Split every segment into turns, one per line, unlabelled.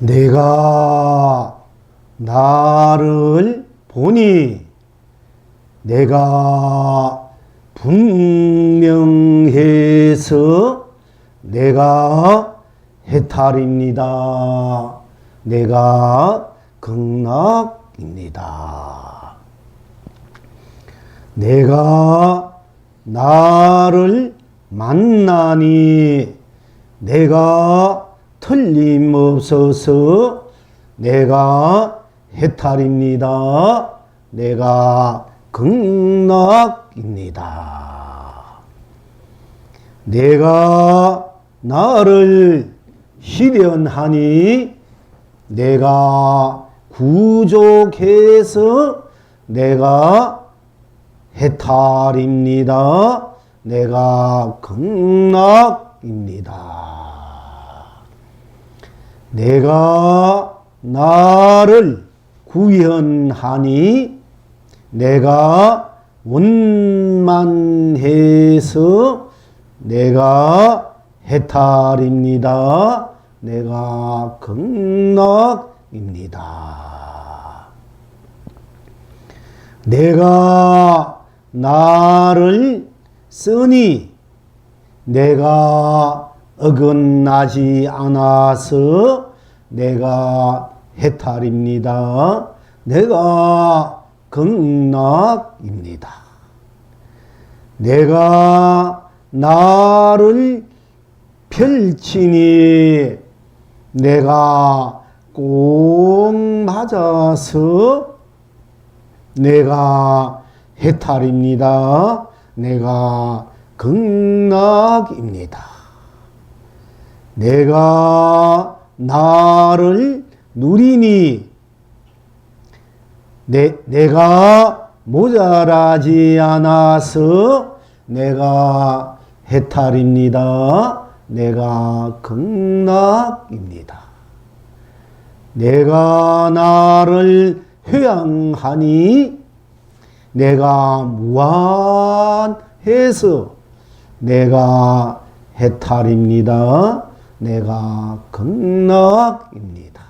내가 나를 보니 내가 분명해서 내가 해탈입니다. 내가 극락입니다. 내가 나를 만나니 내가 틀림없어서 내가 해탈입니다. 내가 극락입니다. 내가 나를 실현하니 내가 구족해서 내가 해탈입니다. 내가 극락입니다. 내가 나를 구현하니 내가 원만해서 내가 해탈입니다. 내가 극락입니다. 내가 나를 쓰니 내가 어긋나지 않아서 내가 해탈입니다. 내가 극락입니다. 내가 나를 펼치니 내가 꼭 맞아서 내가 해탈입니다. 내가 극락입니다. 내가 나를 누리니 내가 모자라지 않아서 내가 해탈입니다. 내가 극락입니다. 내가 나를 회양하니 내가 무한해서 내가 해탈입니다. 내가 극락입니다.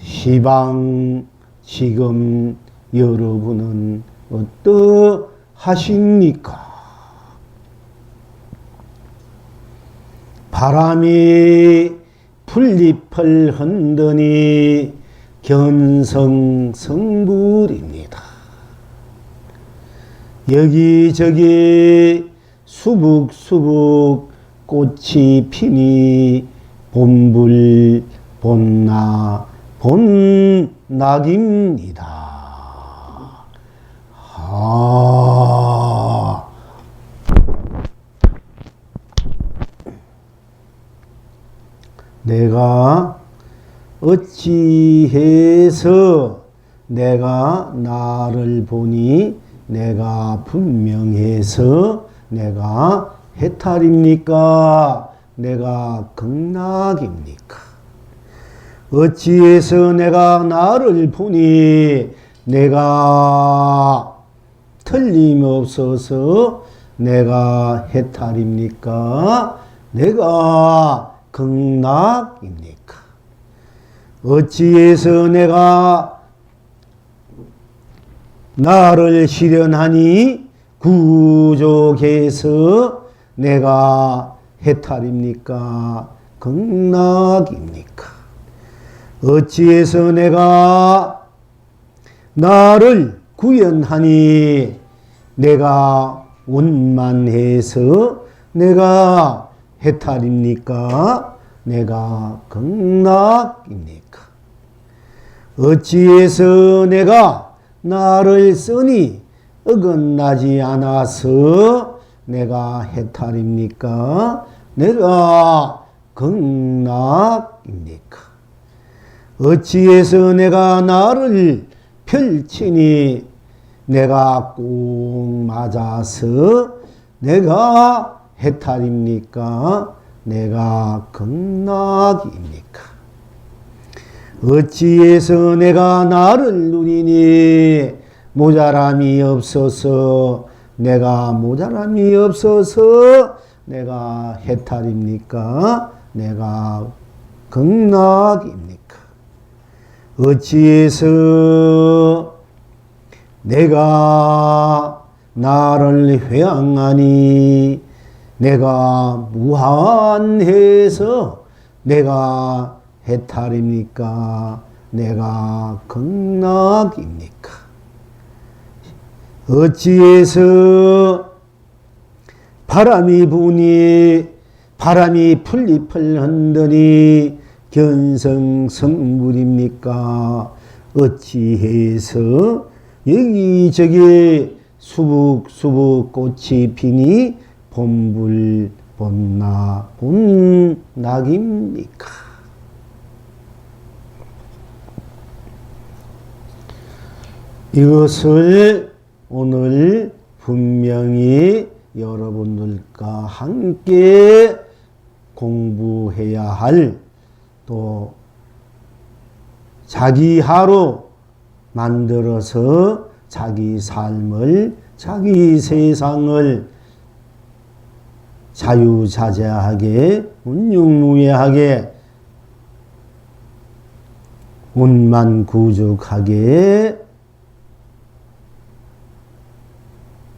시방 지금 여러분은 어떠하십니까? 바람이 풀잎을 흔드니 견성성불입니다. 여기저기 수북수북 꽃이 피니 본불 본낙입니다. 내가 어찌해서 내가 나를 보니 내가 분명해서 내가 해탈입니까? 내가 극락입니까? 어찌해서 내가 나를 보니 내가 틀림없어서 내가 해탈입니까? 내가 극락입니까? 어찌해서 내가 나를 실현하니 구족해서 내가 해탈입니까? 극락입니까? 어찌해서 내가 나를 구현하니 내가 원만해서 내가 해탈입니까? 내가 극락입니까? 어찌해서 내가 나를 쓰니 어긋나지 않아서 내가 해탈입니까? 내가 극락입니까? 어찌해서 내가 나를 펼치니 내가 꼭 맞아서 내가 해탈입니까? 내가 극락입니까? 어찌해서 내가 나를 누리니 모자람이 없어서 내가 모자람이 없어서 내가 해탈입니까? 내가 극락입니까? 어찌해서 내가 나를 회항하니 내가 무한해서 내가 해탈입니까? 내가 극락입니까? 어찌해서 바람이 부니 바람이 풀잎을 흔드니 견성성물입니까? 어찌해서 여기저기 수북수북 꽃이 피니 봄불 봄낙입니까? 이것을 오늘 분명히 여러분들과 함께 공부해야 할, 또 자기 하루 만들어서 자기 삶을, 자기 세상을 자유자재하게, 운용무예하게, 운만구죽하게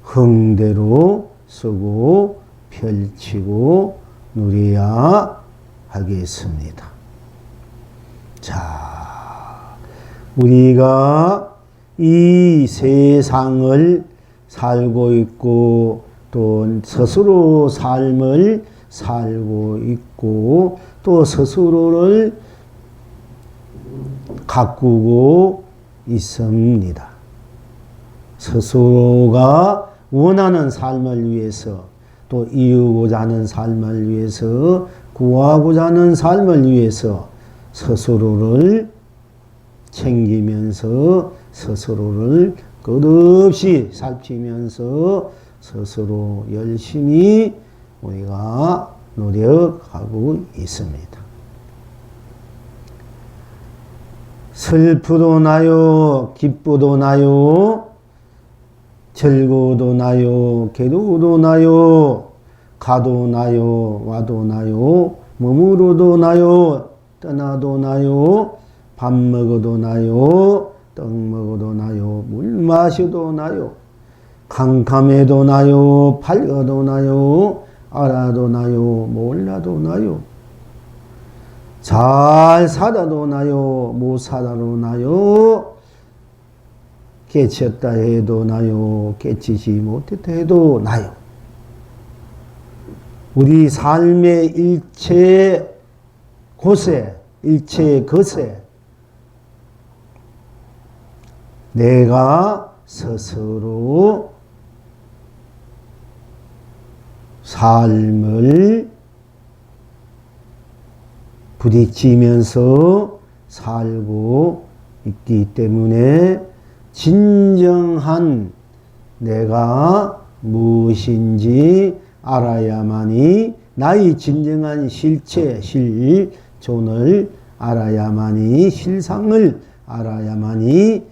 흥대로 쓰고 펼치고 누려야 하겠습니다. 자, 우리가 이 세상을 살고 있고 또 스스로 삶을 살고 있고 또 스스로를 가꾸고 있습니다. 스스로가 원하는 삶을 위해서, 또 이루고자 하는 삶을 위해서, 구하고자 하는 삶을 위해서 스스로를 챙기면서 스스로를 끝없이 살피면서 스스로 열심히 우리가 노력하고 있습니다. 슬프도 나요, 기쁘도 나요, 즐거워도 나요, 괴로워도 나요, 가도 나요, 와도 나요, 머무르도 나요, 떠나도 나요, 밥 먹어도 나요, 떡 먹어도 나요, 물 마셔도 나요, 캄캄해도 나요, 밝아도 나요, 알아도 나요, 몰라도 나요, 잘 살아도 나요, 못 살아도 나요, 깨쳤다 해도 나요, 깨치지 못했다 해도 나요. 우리 삶의 일체 곳에, 일체 것에 내가 스스로 삶을 부딪히면서 살고 있기 때문에 진정한 내가 무엇인지 알아야만이, 나의 진정한 실체, 실존을 알아야만이, 실상을 알아야만이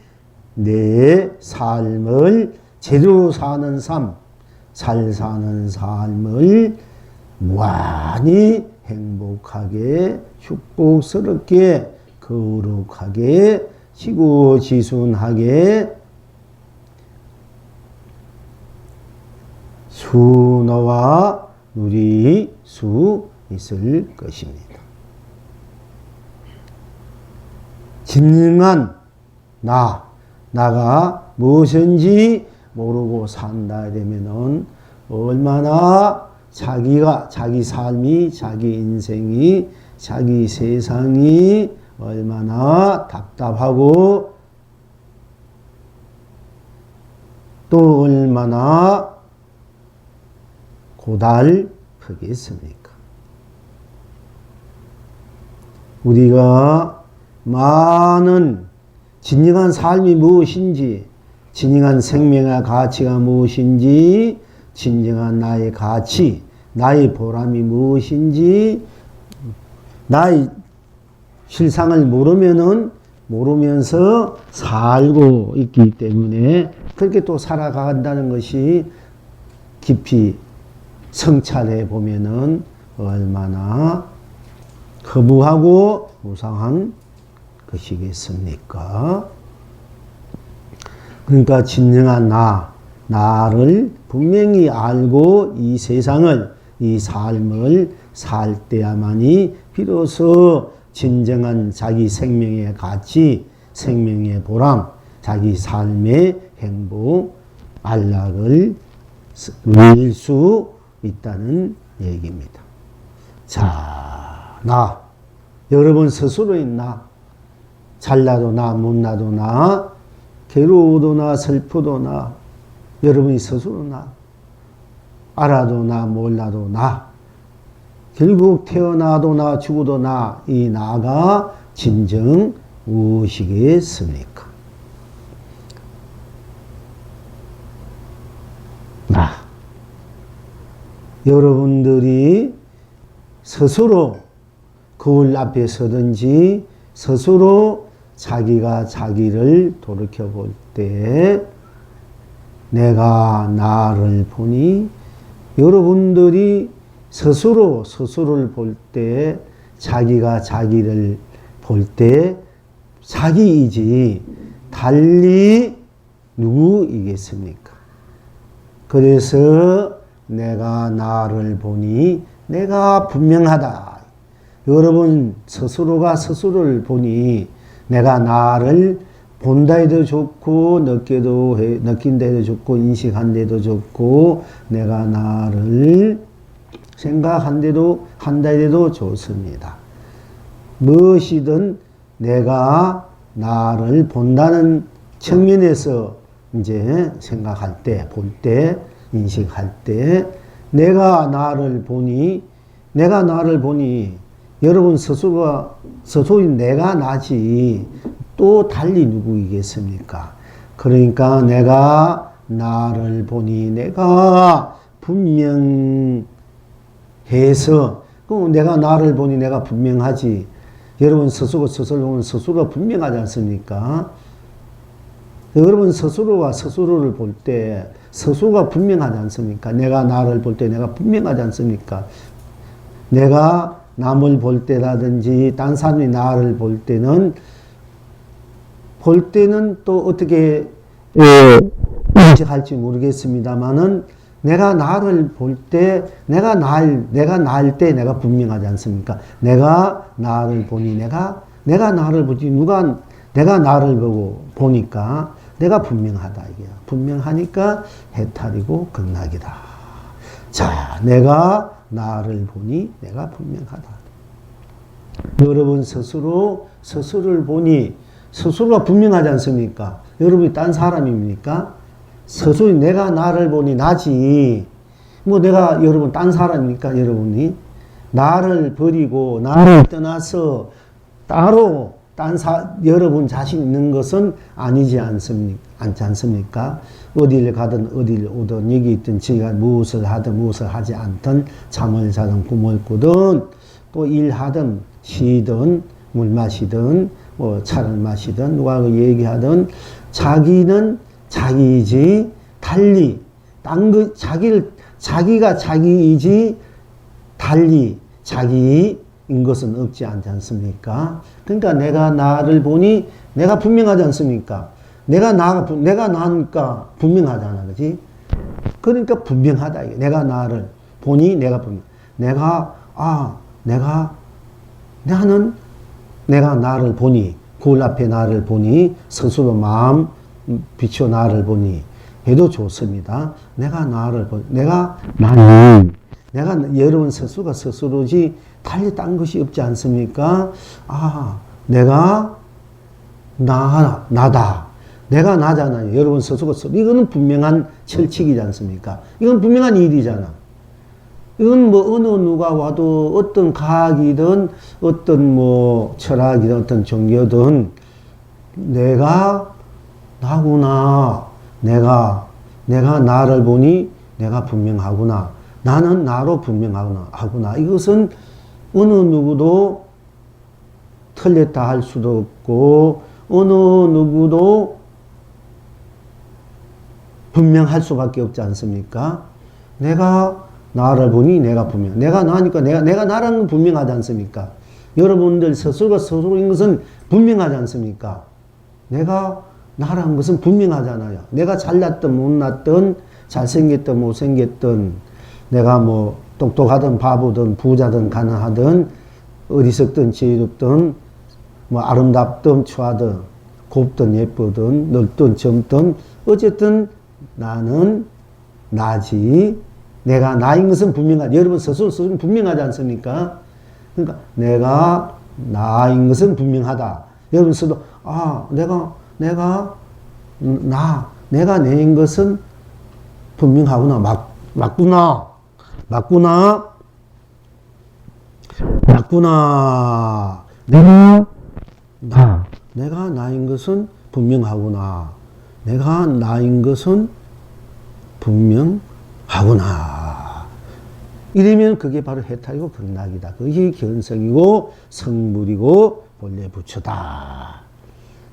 내 삶을 제대로 사는 삶, 잘 사는 삶을 무한히 행복하게, 축복스럽게, 거룩하게, 지고지순하게 수놓아 누릴 수 있을 것입니다. 진정한 나가 무엇인지 모르고 산다 되면은 얼마나 자기 삶이, 자기 인생이, 자기 세상이 얼마나 답답하고 또 얼마나 고달프겠습니까? 우리가 많은 진정한 삶이 무엇인지, 진정한 생명의 가치가 무엇인지, 진정한 나의 가치, 나의 보람이 무엇인지, 나의 실상을 모르면서 살고 있기 때문에 그렇게 또 살아간다는 것이 깊이 성찰해 보면은 얼마나 허무하고 무상한 것이겠습니까? 그러니까 진정한 나를 분명히 알고 이 세상을, 이 삶을 살 때야만이 비로소 진정한 자기 생명의 가치, 생명의 보람, 자기 삶의 행복, 안락을 누릴 수 있다는 얘기입니다. 자, 여러분 스스로의 잘나도 못나도 괴로워도 슬프도 여러분이 스스로 알아도 몰라도 결국 태어나도 죽어도 이 나가 진정 무엇이겠습니까? 여러분들이 스스로 거울 앞에 서든지 스스로 자기가 자기를 돌이켜 볼 때 내가 나를 보니 여러분들이 스스로를 볼 때 자기가 자기를 볼 때 자기이지 달리 누구이겠습니까? 그래서 내가 나를 보니 내가 분명하다. 여러분 스스로가 스스로를 보니 내가 나를 본다 해도 좋고 느낀다 해도 좋고 인식한다 해도 좋고 내가 나를 한다 해도 좋습니다. 무엇이든 내가 나를 본다는 측면에서 이제 생각할 때, 볼 때, 인식할 때 내가 나를 보니 여러분 스스로의 내가 나지 또 달리 누구이겠습니까? 그러니까 내가 나를 보니 내가 분명해서 내가 나를 보니 내가 분명하지. 여러분 스스로를 보면 스스로가 분명하지 않습니까? 여러분 스스로가 스스로를 볼 때 스스로가 분명하지 않습니까? 내가 나를 볼 때 내가 분명하지 않습니까? 내가 남을 볼 때라든지 딴 사람이 나를 볼 때는 또 어떻게 인식할지 모르겠습니다만은 내가 나를 볼 때 내가 나일 때 내가 분명하지 않습니까? 내가 나를 보니 내가 나를 보지 내가 나를 보니까 내가 분명하다 이게 분명하니까 해탈이고 극락이다. 자, 내가 나를 보니 내가 분명하다. 여러분 스스로를 보니 스스로가 분명하지 않습니까? 여러분이 딴 사람입니까? 스스로 내가 나를 보니 나지. 내가 여러분 딴 사람입니까? 여러분이 나를 버리고 나를 떠나서 따로 여러분 자신 있는 것은 아니지 않습니까? 어디를 가든 어디를 오든 여기 있든 지가 무엇을 하든 무엇을 하지 않든 잠을 자든 꿈을 꾸든 또 일하든 쉬든 물 마시든 차를 마시든 누가 얘기하든 자기는 자기이지 달리 자기가 자기이지 달리 자기인 것은 없지 않습니까? 그러니까 내가 나를 보니 내가 분명하지 않습니까? 내가 나니까 분명하잖아, 그지? 그러니까 분명하다. 이게. 내가 나를 보니 내가 분명. 나는 내가 나를 보니 거울 앞에 나를 보니 스스로 마음 비춰 나를 보니 해도 좋습니다. 여러분 스스로가 스스로지 달리 딴 것이 없지 않습니까? 내가 나다. 내가 나잖아요. 여러분 스스로. 이거는 분명한 철칙이지 않습니까? 이건 분명한 일이잖아. 이건 어느 누가 와도 어떤 과학이든 어떤 철학이든 어떤 종교든 내가 나구나. 내가 나를 보니 내가 분명하구나. 나는 나로 분명하구나. 이것은 어느 누구도 틀렸다 할 수도 없고 어느 누구도 분명할 수밖에 없지 않습니까? 내가 나를 보니 내가 분명. 내가 나니까 내가 나라는 분명하지 않습니까? 여러분들 스스로가 스스로인 것은 분명하지 않습니까? 내가 나라는 것은 분명하잖아요. 내가 잘났든 못났든 잘생겼든 못생겼든 내가 뭐 똑똑하든 바보든 부자든 가난하든 어리석든 지혜롭든 뭐 아름답든 추하든 곱든 예쁘든 넓든 젊든 어쨌든 나는 나지. 내가 나인 것은 분명하지. 여러분 스스로 분명하지 않습니까? 그러니까 내가 나인 것은 분명하다. 여러분 스스로 내가 내인 것은 분명하구나. 맞구나. 내가 나인 것은 분명하구나. 내가 나인 것은 분명하구나. 이러면 그게 바로 해탈이고 극락이다. 그것이 견성이고 성불이고 본래 부처다.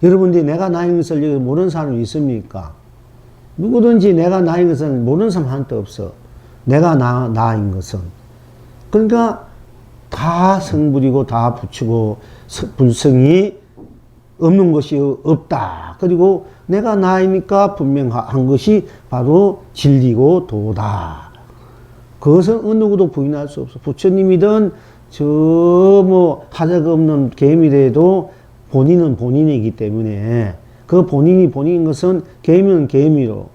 여러분들이 내가 나인 것을 모르는 사람이 있습니까? 누구든지 내가 나인 것을 모르는 사람 한도 없어. 내가 나인 것은. 그러니까 다 성불이고 다 부처고 불성이 없는 것이 없다. 그리고 내가 나이니까 분명한 것이 바로 진리고 도다. 그것은 어느 누구도 부인할 수 없어. 부처님이든 하자가 없는 개미래도 본인은 본인이기 때문에 그 본인이 본인인 것은 개미는 개미로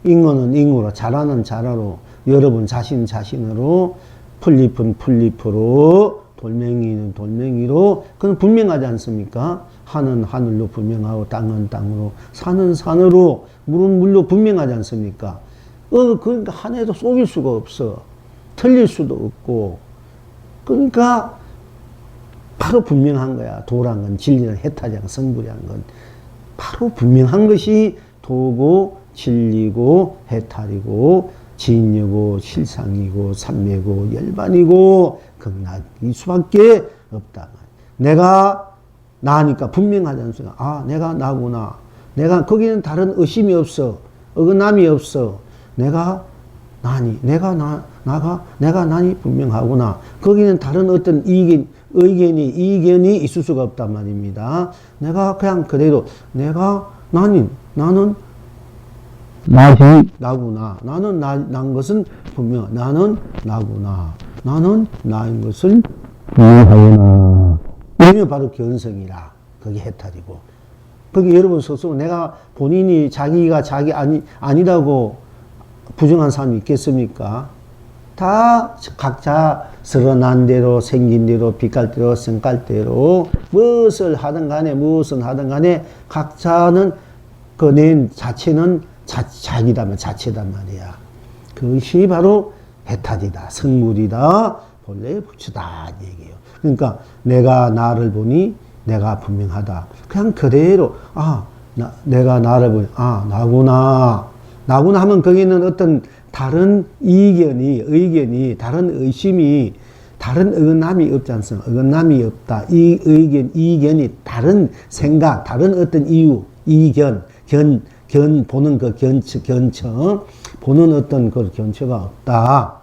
잉어는 잉어로 자라는 자라로 여러분 자신으로 풀잎은 풀잎으로 돌멩이는 돌멩이로 그건 분명하지 않습니까? 하늘은 하늘로 분명하고 땅은 땅으로 산은 산으로 물은 물로 분명하지 않습니까? 그러니까 하나에도 속일 수가 없어. 틀릴 수도 없고. 그러니까 바로 분명한 거야. 도란 건 진리는 해탈이란 성불이란 건 바로 분명한 것이 도고 진리고 해탈이고 진리고 실상이고 삼매고 열반이고 극락일 수밖에 없다. 내가 나니까 분명하지 않습니까? 내가 나구나. 내가 거기는 다른 의심이 없어. 어긋남이 없어. 내가 나니. 내가 나니 분명하구나. 거기는 다른 어떤 이견이 있을 수가 없단 말입니다. 내가 그냥 그대로 나는 나구나. 나는 난 것은 분명. 나는 나구나. 나는 나인 것은 분명하구나. 이러면 바로 견성이라. 그게 해탈이고. 그게 여러분 스스로 내가 본인이 자기가 자기 아니라고 부정한 사람이 있겠습니까? 다 각자 서러난 대로 생긴 대로 빛깔 대로 성깔 대로 무엇을 하든 간에 각자는 그 내 자체는 자기다면 자체단 말이야. 그것이 바로 해탈이다. 성물이다. 본래 부처다. 얘기예요. 그러니까 내가 나를 보니 내가 분명하다. 그냥 그대로 내가 나를 보니 나구나. 나구나 하면 거기는 어떤 다른 의견이 다른 의심이 다른 어긋남이 없지 않습니까? 어긋남이 없다. 이 이견이 다른 생각, 다른 어떤 이견, 보는 그 견처, 보는 어떤 그 견처가 없다.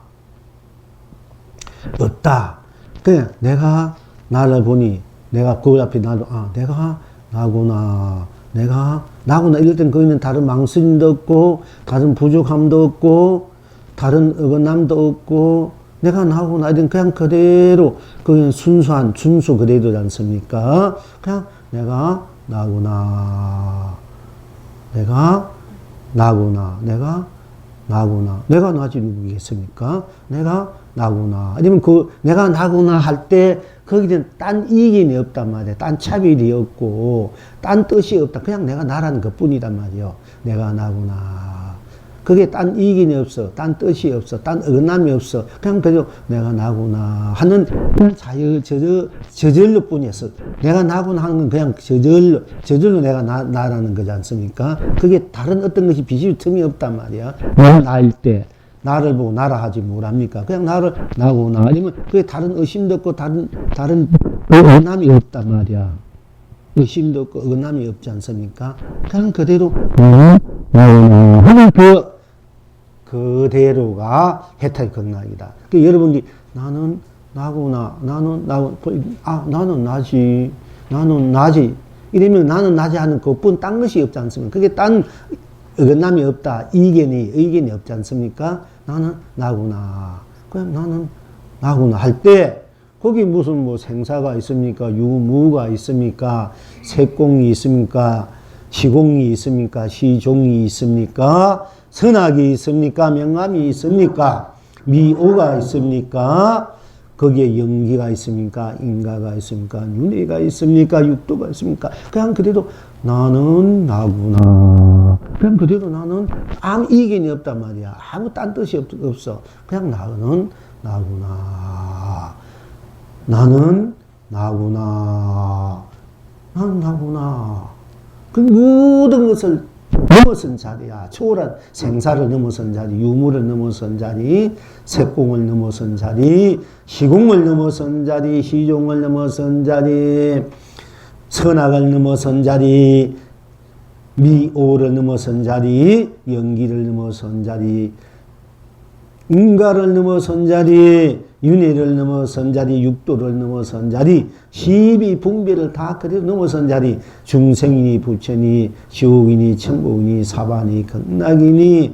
그냥 내가 나를 보니, 내가 그 앞에 나도, 내가 나구나. 이럴 땐 거기는 다른 망설임도 없고, 다른 부족함도 없고, 다른 어긋남도 없고, 내가 나구나. 이런 그냥 그대로, 그냥 순수한, 준수 그대로지 않습니까? 그냥 내가 나구나. 내가 나지 누구겠습니까? 내가 나구나. 아니면 내가 나구나 할 때, 거기는 딴 이견이 없단 말이야. 딴 차별이 없고, 딴 뜻이 없다. 그냥 내가 나라는 것 뿐이단 말이요. 내가 나구나. 그게 딴 이견이 없어. 딴 뜻이 없어. 딴 어긋남이 없어. 그냥 그저 내가 나구나 하는 저절로 뿐이었어. 내가 나구나 하는 건 그냥 저절로 내가 나라는 거지 않습니까? 그게 다른 어떤 것이 비실 틈이 없단 말이야. 내가 나일 때. 나를 보고 나라 하지 뭐랍니까? 그냥 나구나. 아니면 그게 다른 의심도 없고 다른 어긋남이 없단 말이야. 의심도 없고 어긋남이 없지 않습니까? 그냥 그대로 나구나 하는 그대로가 해탈 극락이다. 여러분이 나는 나구나. 나는 나지. 나는 나지. 이러면 나는 나지 하는 그뿐 딴 것이 없지 않습니까? 그게 딴 어긋남이 없다. 의견이 없지 않습니까? 나는 나구나. 그냥 나는 나구나 할 때, 거기 무슨 뭐 생사가 있습니까? 유무가 있습니까? 색공이 있습니까? 시공이 있습니까? 시종이 있습니까? 선악이 있습니까? 명암이 있습니까? 미오가 있습니까? 거기에 영기가 있습니까? 인가가 있습니까? 윤회가 있습니까? 육도가 있습니까? 그냥 그래도 나는 나구나. 그냥 그래도 나는 아무 이견이 없단 말이야. 아무 딴 뜻이 없어. 그냥 나는 나구나. 나는 나구나. 나는 나구나. 그 모든 것을 넘어선 자리야. 초월한 생사를 넘어선 자리, 유무를 넘어선 자리, 색공을 넘어선 자리, 시공을 넘어선 자리, 시종을 넘어선 자리, 선악을 넘어선 자리, 미오를 넘어선 자리, 연기를 넘어선 자리, 인가를 넘어선 자리, 윤회를 넘어선 자리, 육도를 넘어선 자리, 시비 분별을 다 그대로 넘어선 자리, 중생이니 부처니 지옥이니 천국이니 사반이 극락이니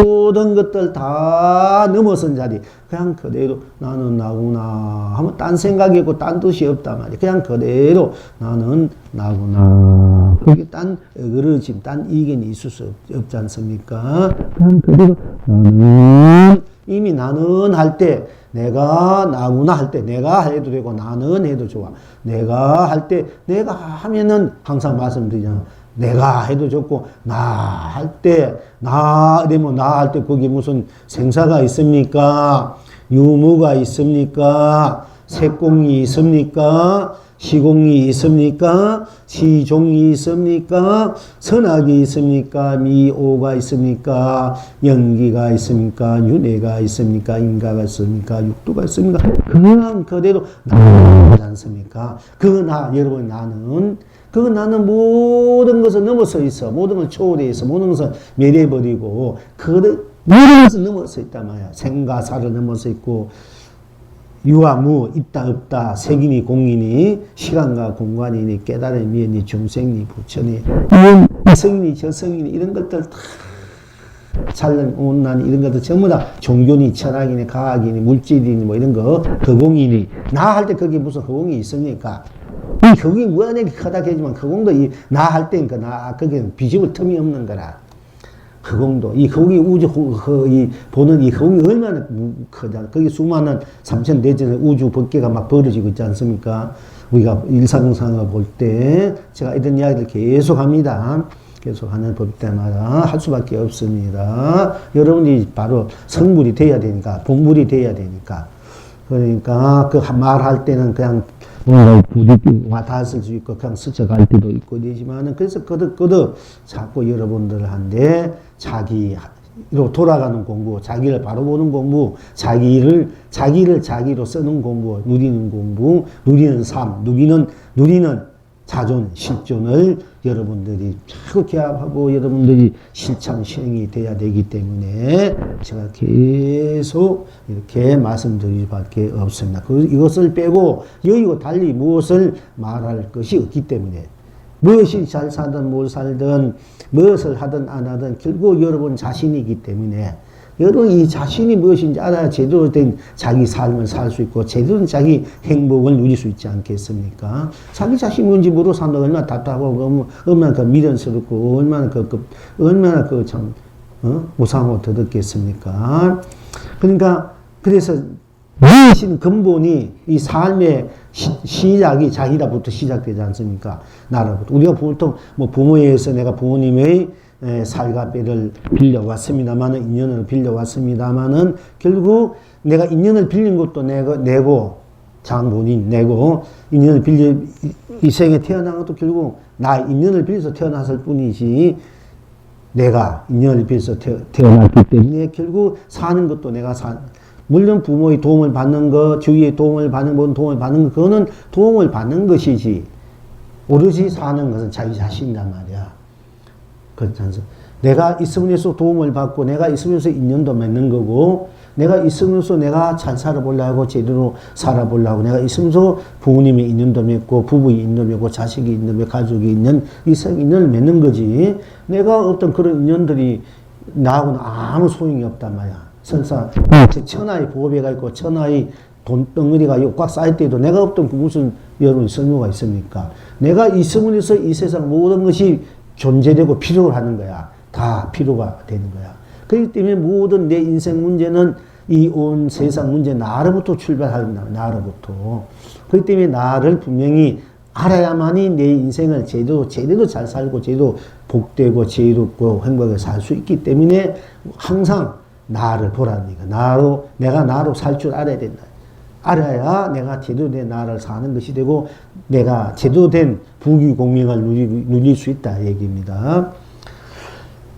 모든 것들 다 넘어선 자리, 그냥 그대로 나는 나구나 하면 딴 생각이 없고 딴 뜻이 없단 말이야. 그냥 그대로 나는 나구나. 그게 딴 어그러짐, 딴 이견이 있을 수 없지 않습니까? 그냥 그대로 나는, 이미 나는 할 때, 내가 나구나 할 때, 내가 해도 되고 나는 해도 좋아. 내가 할 때, 내가 하면은 항상 말씀드리잖아. 내가 해도 좋고, 나 할 때, 나 이러면 나 할 때 거기 무슨 생사가 있습니까? 유무가 있습니까? 색공이 있습니까? 시공이 있습니까? 시종이 있습니까? 선악이 있습니까? 미오가 있습니까? 연기가 있습니까? 윤회가 있습니까? 인가가 있습니까? 육도가 있습니까? 그냥 그대로 나지 않습니까? 여러분 나는 모든 것을 넘어서 있어. 모든 걸 초월해 있어. 모든 것을 멸해버리고, 모든 것을 넘어서 있단 말이야. 생과 사를 넘어서 있고, 유와 무, 있다 없다, 색이니 공이니, 시간과 공간이니, 깨달음이 미니, 중생이 부처니, 성이니 저성이니, 이런 것들 다 찬란 온난 이런 것들 전부 다 종교니 철학이니 과학이니 물질이니 뭐 이런 거, 허공이니, 나 할 때 거기 무슨 허공이 있습니까? 이 허공이 무한하게 크다 하지만 허공도 나 할 때니까 거기는 비집을 틈이 없는 거라. 허공도, 이 허공이 보는 이 허공이 얼마나 크다. 거기 수많은 삼천 대천의 우주 법계가 막 벌어지고 있지 않습니까? 우리가 일상생활을 볼 때, 제가 이런 이야기를 계속 합니다. 계속 하는 법 때마다 할 수밖에 없습니다. 여러분이 바로 성불이 돼야 되니까, 본불이 돼야 되니까. 그러니까 그 말할 때는 그냥 뭔가 와닿았을 수 있고 그냥 스쳐갈 때도 있고 되지만은, 그래서 거듭 자꾸 여러분들한테 자기로 돌아가는 공부, 자기를 바로 보는 공부, 자기를 자기로 쓰는 공부, 누리는 공부, 누리는 삶, 누리는 자존, 실존을 여러분들이 자꾸 개합하고 여러분들이 실천 실행이 돼야 되기 때문에 제가 계속 이렇게 말씀드릴 수밖에 없습니다. 이것을 빼고 여의고 달리 무엇을 말할 것이 없기 때문에, 무엇이 잘 살든 못 살든 무엇을 하든 안 하든 결국 여러분 자신이기 때문에, 여러분 이 자신이 무엇인지 알아야 제대로 된 자기 삶을 살 수 있고 제대로 된 자기 행복을 누릴 수 있지 않겠습니까? 자기 자신이 뭔지 모르고 산다고 얼마나 답답하고 얼마나 미련스럽고 얼마나 무상하고 더럽겠습니까? 그러니까 그래서 무엇인 근본이 이 삶의 시작이 자기다부터 시작되지 않습니까? 나라부터. 우리가 보통 뭐 부모에서 내가 부모님의 살과 뼈를 빌려왔습니다만은, 인연을 빌려왔습니다만은, 결국 내가 인연을 빌린 것도 내고, 장본인 내고, 인연을 이 생에 태어난 것도 결국 나 인연을 빌려서 태어났을 뿐이지, 내가 인연을 빌려서 태어났기 때문에 결국 사는 것도 물론 부모의 도움을 받는 것, 주위의 도움을 받는 것, 그거는 도움을 받는 것이지, 오로지 사는 것은 자기 자신이란 말이야. 그렇지 않습니까? 내가 있으면서 도움을 받고 내가 있으면서 인연도 맺는 거고 내가 있으면서 내가 잘 살아보려고 제대로 살아보려고 내가 있으면서 부모님의 인연도 맺고 부부의 인연도 맺고 자식이 인연도 맺고 가족이 인연 이성 인연을 맺는 거지 내가 어떤 그런 인연들이 나하고는 아무 소용이 없단 말이야. 설사 천하의 보배가 있고 천하의 돈덩어리가 꽉 쌓일 때도 내가 없던 무슨 여러분 쓸모가 있습니까? 내가 있음으로써 이 세상 모든 것이 존재되고 필요를 하는 거야. 다 필요가 되는 거야. 그렇기 때문에 모든 내 인생 문제는 이 온 세상 문제 나로부터 출발한다. 나로부터. 그렇기 때문에 나를 분명히 알아야만이 내 인생을 제대로 잘 살고 제대로 복되고 지혜롭고 행복하게 살 수 있기 때문에 항상 나를 보라는 거야. 내가 나로 살 줄 알아야 된다. 알아야 내가 제대로 된 나를 사는 것이 되고 내가 제대로 된 부귀공명을 누릴 수 있다 얘기입니다.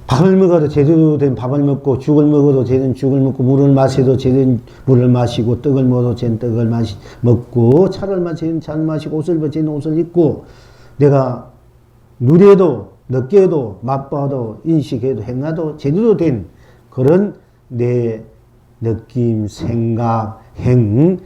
밥을 먹어도 제대로 된 밥을 먹고 죽을 먹어도 제대로 된 죽을 먹고 물을 마셔도 제대로 된 물을 마시고 떡을 먹어도 제대로 된 떡을 먹고 차를 마셔도 제대로 된 차를 마시고 옷을 입어도 제대로 된 옷을 입고 내가 누려도 느껴도 맛봐도 인식해도 행하도 제대로 된 그런 내 느낌, 생각, 행을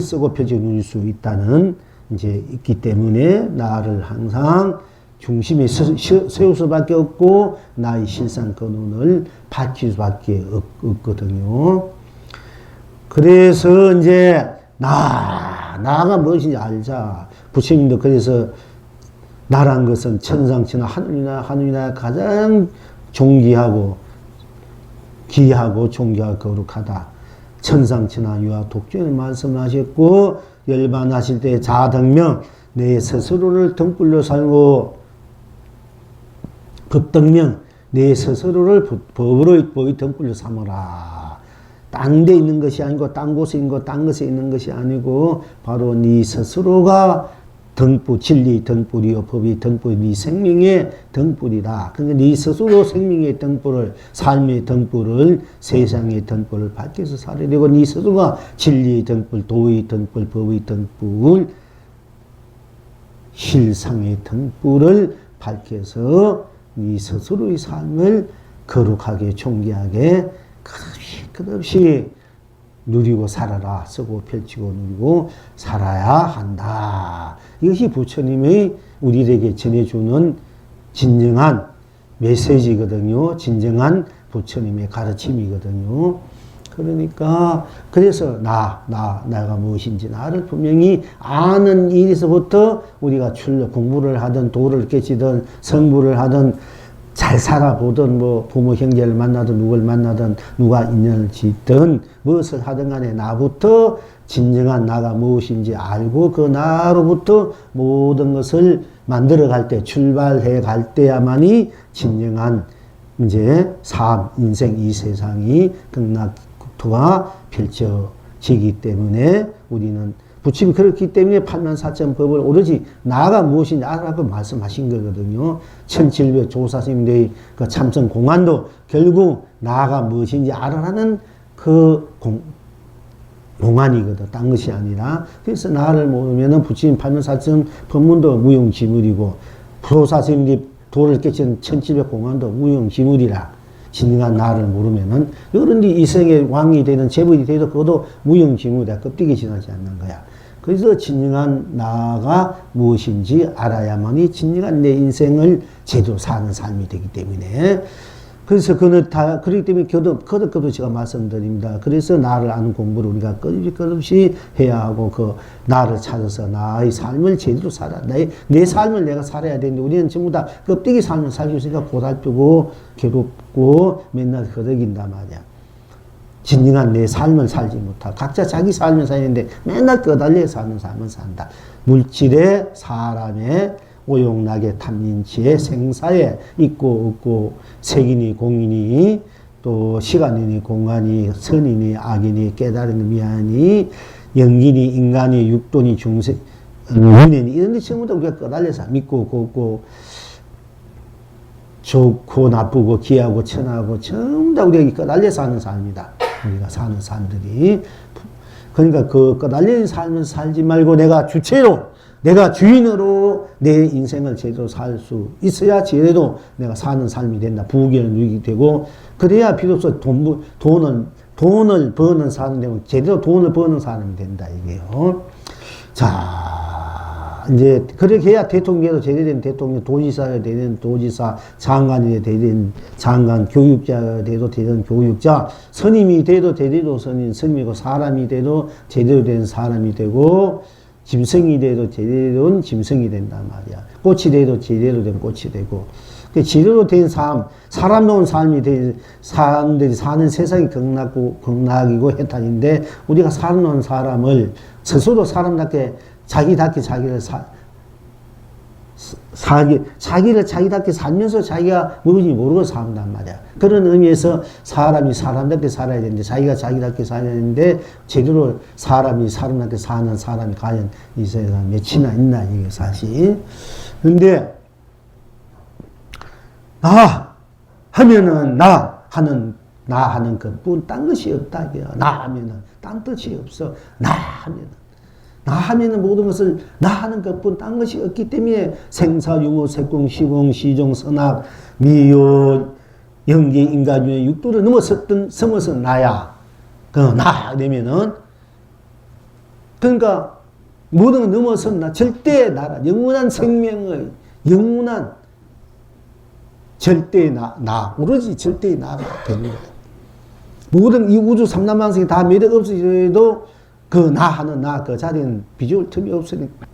쓰고 펴져 누릴 수 있다는 이제 있기 때문에 나를 항상 중심에 세울 수밖에 없고 나의 실상 근원을 밝힐 수밖에 없거든요. 그래서 이제 나가 무엇인지 알자. 부처님도 그래서 나란 것은 천상천하 하늘이나 가장 존귀하고 귀하고 존귀하고 거룩하다. 천상천하 유아 독존을 말씀하셨고 열반하실 때 자등명 내 스스로를 등불로 살고 법등명 내 스스로를 법의 등불로 삼으라. 딴 데 있는 것이 아니고 딴 곳에 있는 것, 딴 것에 있는 것이 아니고 바로 네 스스로가 등불, 진리 등불이요 법이 등불, 네 생명의 등불이다. 그러니까 네 스스로 생명의 등불을, 삶의 등불을, 세상의 등불을 밝혀서 살아야 되고 네 스스로가 진리의 등불, 도의 등불, 법의 등불, 실상의 등불을 밝혀서 네 스스로의 삶을 거룩하게 존귀하게 끝없이 누리고 살아라. 쓰고 펼치고 누리고 살아야 한다. 이것이 부처님의 우리에게 전해주는 진정한 메시지거든요. 진정한 부처님의 가르침이거든요. 그러니까 그래서 내가 무엇인지 나를 분명히 아는 일에서부터 우리가 공부를 하든 도를 깨치든 성부를 하든 잘 살아보든 뭐 부모 형제를 만나든 누굴 만나든 누가 인연을 짓든 무엇을 하든 간에 나부터 진정한 나가 무엇인지 알고 그 나로부터 모든 것을 만들어 갈 때 출발해 갈 때야만이 진정한 이제 인생 이 세상이 극락국토가 펼쳐지기 때문에 우리는 부처님이 그렇기 때문에 84,000법을 오로지 나가 무엇인지 알아라고 말씀하신 거거든요. 1700 조사스님들의 그 참선 공안도 결국 나가 무엇인지 알아라는 그 공안이거든. 딴 것이 아니라. 그래서 나를 모르면은 부처님 84,000 법문도 무용지물이고 조사스님들이 도를 깨친 1700 공안도 무용지물이라. 진정한 나를 모르면은 여러분들이 이생의 왕이 되든 재벌이 되든 그것도 무용지물이다. 껍데기 지나지 않는 거야. 그래서 진정한 나가 무엇인지 알아야만이 진정한 내 인생을 제대로 사는 삶이 되기 때문에 그래서 그렇기 때문에 거듭 제가 말씀드립니다. 그래서 나를 아는 공부를 우리가 끝없이 해야 하고 그 나를 찾아서 나의 삶을 제대로 살아. 내 삶을 내가 살아야 되는데 우리는 전부 다 껍데기 삶을 살고 있으니까 고달프고 괴롭고 맨날 거덕인단 말이야. 진정한 내 삶을 살지 못하고 각자 자기 삶을 사는데 맨날 끄달려 사는 삶을 산다. 물질에 사람의 오용락에 탐진치에 생사에 있고 없고 색이니 공이니 또 시간이니 공간이 선이니 악이니 깨달으니 미아니 영기니 인간이 육도니 중생 윤회니 이런 데 전부 다 우리가 끄달려서 믿고 곱고 좋고 나쁘고 귀하고 천하고 전부 다 우리가 끄달려서 사는 삶이다. 우리가 사는 삶들이. 그러니까 그 끄달리는 삶을 살지 말고 내가 주체로 내가 주인으로 내 인생을 제대로 살 수 있어야 제대로 내가 사는 삶이 된다. 부귀를 누리게 되고, 그래야 비로소 돈을 버는 사람이 되면 제대로 돈을 버는 사람이 된다, 이게요. 자, 이제, 그렇게 해야 대통령도 제대로 된 대통령, 도지사가 되는 도지사, 장관이 되는 장관, 교육자가 돼도 되는 교육자, 선임이 돼도 제대로 선임이고, 사람이 돼도 제대로 된 사람이 되고, 짐승이 돼도 제대로 된 짐승이 된단 말이야. 꽃이 돼도 제대로 된 꽃이 되고. 제대로 된 삶, 사람다운 삶이 된 사람들이 사는 세상이 극락이고 해탈인데, 우리가 사람다운 사람을 스스로 사람답게 자기답게 자기를 자기답게 살면서 자기가 뭔지 모르고 산단 말이야. 그런 의미에서 사람이 사람답게 살아야 되는데, 자기가 자기답게 살아야 되는데, 제대로 사람이 사람답게 사는 사람이 과연 이 세상에 몇이나 있나, 이게 사실. 근데, 나 하면은 나 하는 것뿐 딴 것이 없다. 나 하면은 딴 뜻이 없어. 나 하면은 모든 것을 나 하는 것뿐 딴 것이 없기 때문에 생사, 유무, 색공, 시공, 시종, 선악, 미요, 영계, 인간의 육도를 넘어서 나야. 나 되면은, 그러니까 모든 걸 넘어서 나, 절대 나라, 영원한 생명의 영원한 절대 오로지 절대 나가 되는 거야. 모든 이 우주 삼라만상이 다 매력 없어져도 그 자리는 비교할 틈이 없으니까.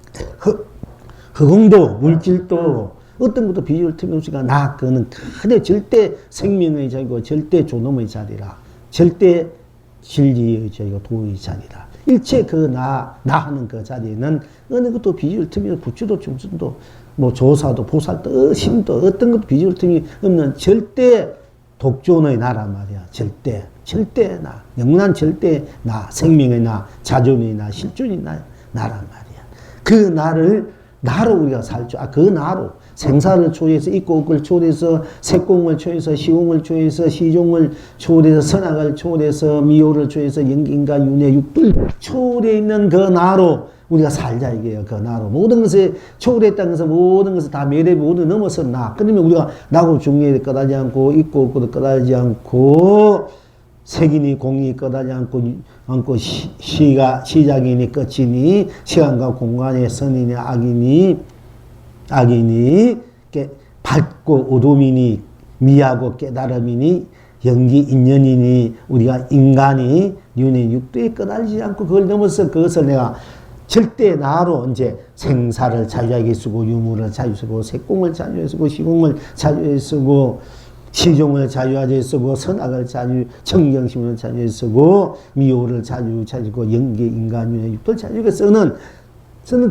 허공도, 물질도, 어떤 것도 비교할 틈이 없으니까 그는 그대 절대 생명의 자리고, 절대 존엄의 자리라. 절대 진리의 자리고, 도의 자리라. 일체 하는 그 자리에는 어느 것도 비교할 틈이 없고, 부처도 중생도, 조사도, 보살도, 심도, 어떤 것도 비교할 틈이 없는 절대 독존의 나란 말이야. 절대 나. 영원한 절대 나. 생명의 나, 자존의 나, 실존의 나란 말이야. 그 나로 우리가 살죠. 그 나로. 생사를 초래해서, 있고 없고를 초래해서, 색공을 초래해서, 시공을 초래해서, 시종을 초래해서, 선악을 초래해서, 미호를 초래해서, 영인과 윤회, 육들 초래해 있는 그 나로 우리가 살자, 이게요. 그 나로. 모든 것에 초월했다는 것은 모든 것을 다 매래 모두 넘어서 그러면 우리가 나고 중리에 꺼다지 않고, 있고 없고도 꺼다지 않고, 색이니 공이 꺼다지 않고, 시작이니 끝이니, 시간과 공간의 선이니 악이니, 밝고 어둠이니, 미하고 깨달음이니, 영기 인연이니, 우리가 인간이 윤회 육도에 꺼달지 않고 그걸 넘어서 그것을 내가 절대 나로 이제 생사를 자유하게 쓰고, 유무를 자유하게 쓰고, 색공을 자유하게 쓰고, 시공을 자유하게 쓰고, 시종을 자유하게 쓰고, 선악을 청경심을 자유하게 쓰고, 미호를 자유하게 쓰고, 영계, 인간의 육도를 자유하게 쓰는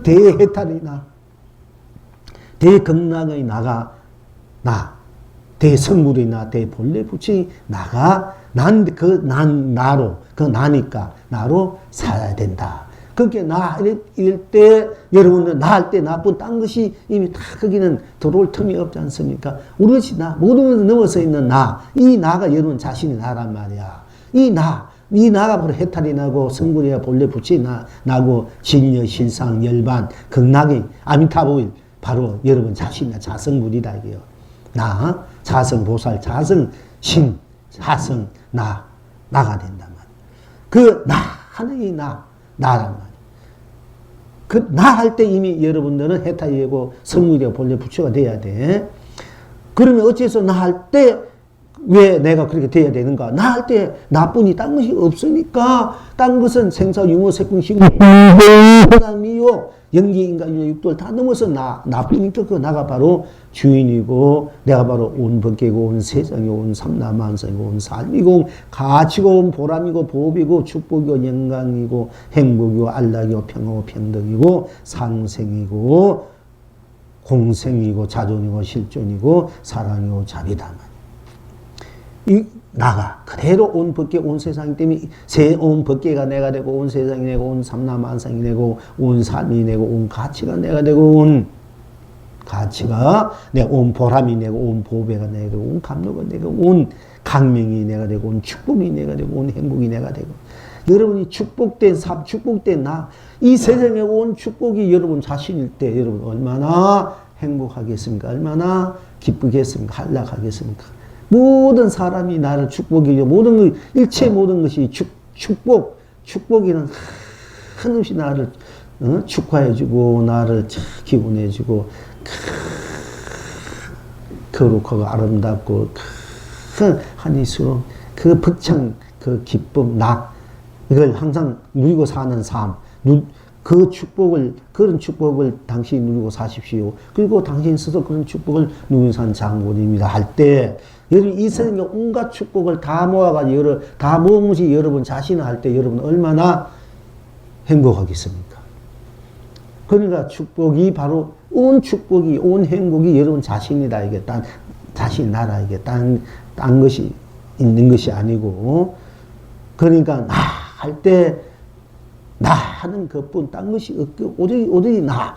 대해탈이나, 대극락의 대성물의 대본래 부처의 나로, 나로 살아야 된다. 그렇게 이럴 때, 여러분들, 할 때 나쁜 딴 것이 이미 다 거기는 들어올 틈이 없지 않습니까? 오로지 모든 것을 넘어서 있는 이 나가 여러분 자신이 나란 말이야. 이 나가 바로 해탈이 나고, 성불이야 본래 부처이 나고, 진여, 실상, 열반, 극락이, 아미타불, 바로 여러분 자신이야. 자성불이다, 이게요. 자성, 보살, 자성, 신, 자성, 나가 된단 말이야. 하나의 나란 말이야. 할 때 이미 여러분들은 해탈이고, 성물이고, 본래 부처가 돼야 돼. 그러면 어째서 할 때 왜 내가 그렇게 돼야 되는가? 할 때 나뿐이 딴 것이 없으니까, 딴 것은 생사, 유무, 색공, 시공, 미요, 영기, 인간, 육도를 다 넘어서 나뿐이니까 그 나가 바로 주인이고, 내가 바로 온 법계고, 온 세상이고, 온 삼라만상이고, 온 삶이고, 가치고, 온 보람이고, 보업이고, 축복이고, 영광이고, 행복이고, 안락이고, 평화고, 평등이고, 상생이고, 공생이고, 자존이고, 실존이고, 사랑이고, 자비다. 이 나가 그대로 온 법계, 온 세상 때문에 온 법계가 내가 되고, 온 세상이 내고, 온 삼라만상이 내고, 온 삶이 내고, 온 가치가 내가 되고, 온 가치가 내가, 온 보람이 내고, 온 보배가 내가 되고, 온 감로가 내고, 온 강명이 내가 되고, 온 축복이 내가 되고, 온 행복이 내가 되고, 여러분이 축복된 삶, 축복된 나, 이 세상에 온 축복이 여러분 자신일 때 여러분 얼마나 행복하겠습니까? 얼마나 기쁘겠습니까? 한락하겠습니까? 모든 사람이 나를 축복이요. 모든 것, 일체 모든 것이 축복이는 한없이 나를 축하해주고 나를 기원해주고 거룩하고 아름답고 큰 한이스러운 그 벅찬 그 기쁨 이걸 항상 누리고 사는 삶, 그 축복을, 그런 축복을 당신이 누리고 사십시오. 그리고 당신 스스로 그런 축복을 누리고 사는 장본입니다. 할 때, 여러분, 이 세상에 온갖 축복을 다 모아가지고, 다 모으면서 여러분 자신을 할 때 여러분 얼마나 행복하겠습니까? 그러니까 축복이 바로, 온 축복이, 온 행복이 여러분 자신이다. 이게 자신 나라, 이게 딴 것이 있는 것이 아니고, 그러니까 나 할 때, 나 하는 것뿐 딴 것이 없고 오직 나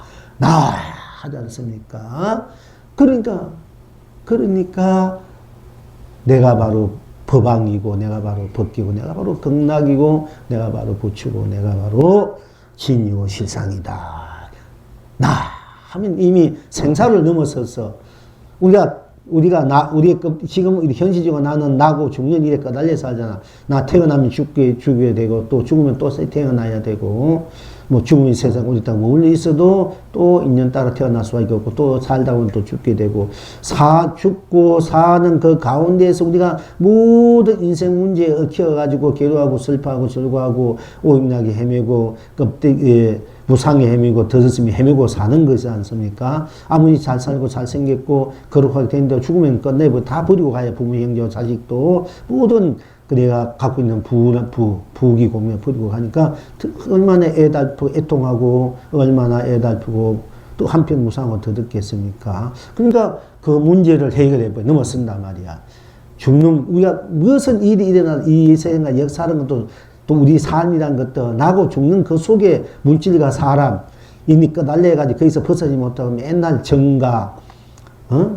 하지 않습니까? 그러니까 내가 바로 법왕이고 내가 바로 법기고 내가 바로 극락이고 내가 바로 부추고 내가 바로 진유 실상이다. 나 하면 이미 생사를 넘어서서 우리가 지금 현실적으로 나는 나고 죽는 일에 까달려 살잖아. 나 태어나면 죽게 되고, 또 죽으면 또 태어나야 되고, 뭐 죽으면 세상 우리 땅 머물러 있어도 또 인연 따라 태어날 수밖에 없고, 또 살다 보면 또 죽게 되고, 죽고 사는 그 가운데에서 우리가 모든 인생 문제에 얽혀가지고 괴로워하고 슬퍼하고 절구하고 오행나게 헤매고, 무상에 헤매고 더스름이 헤매고 사는 것이지 않습니까? 아무리 잘 살고 잘생겼고 거룩하게 된다고 죽으면 끝내고 다 버리고 가야 부모, 형제와 자식도 모든 내가 갖고 있는 부귀 공명 버리고 가니까 얼마나 애달프고 애통하고 얼마나 애달프고 또 한편 무상하고 더 듣겠습니까? 그러니까 그 문제를 해결해버려 넘어선단 말이야. 우리가 무슨 일이 일어나 이 세상과 역사라는 것도 또 우리 삶이란 것도 나고 죽는 그 속에 물질과 사람 이미 끝날려가지고 거기서 벗어나지 못하고 맨날 정가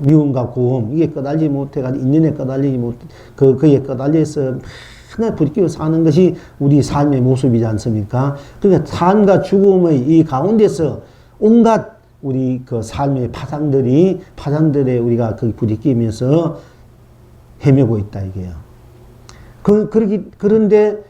미움과 고음 이게 끝날리지 못해가지고 인연에 끝날리지 못해 그에 끝날려서 하나 부딪히고 사는 것이 우리 삶의 모습이지 않습니까? 그러니까 삶과 죽음의 이 가운데서 온갖 우리 그 삶의 파장들에 우리가 그 부딪히면서 헤매고 있다 이게요. 그런데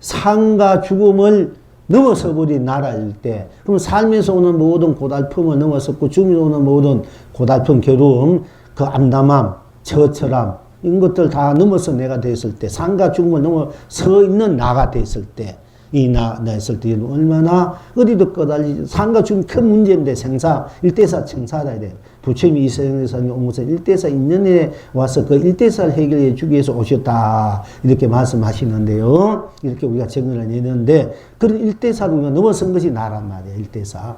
삶과 죽음을 넘어서 버린 나라일 때, 그럼 삶에서 오는 모든 고달픔을 넘어섰고, 죽음에서 오는 모든 고달픔, 괴로움, 그 암담함, 처처람, 이런 것들 다 넘어서 내가 됐을 때, 삶과 죽음을 넘어서 있는 나가 됐을 때, 있을 때, 얼마나, 어디도 꺼달리지, 삶과 죽음 큰 문제인데, 일대사 청사다, 이래. 부처님이 이 세상에서 오면서 일대사 인연에 와서 그 일대사를 해결해 주기 위해서 오셨다. 이렇게 말씀하시는데요. 이렇게 우리가 정의를 내는데, 그런 일대사를 우리가 넘어선 것이 나란 말이에요, 일대사.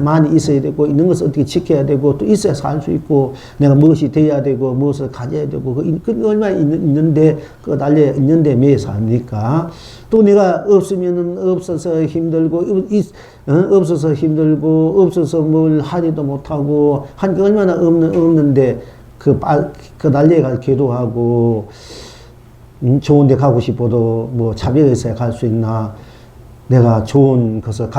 많이 있어야 되고, 있는 것을 어떻게 지켜야 되고, 또 있어야 살 수 있고, 내가 무엇이 돼야 되고, 무엇을 가져야 되고, 그 얼마나 있는데, 있는데 매 삽니까? 또 내가 없어서 힘들고, 뭘 하지도 못하고, 한 게 얼마나 없는데, 그 날려가 기도하고, 좋은 데 가고 싶어도, 뭐, 자비의사에 갈 수 있나, 내가 좋은 것을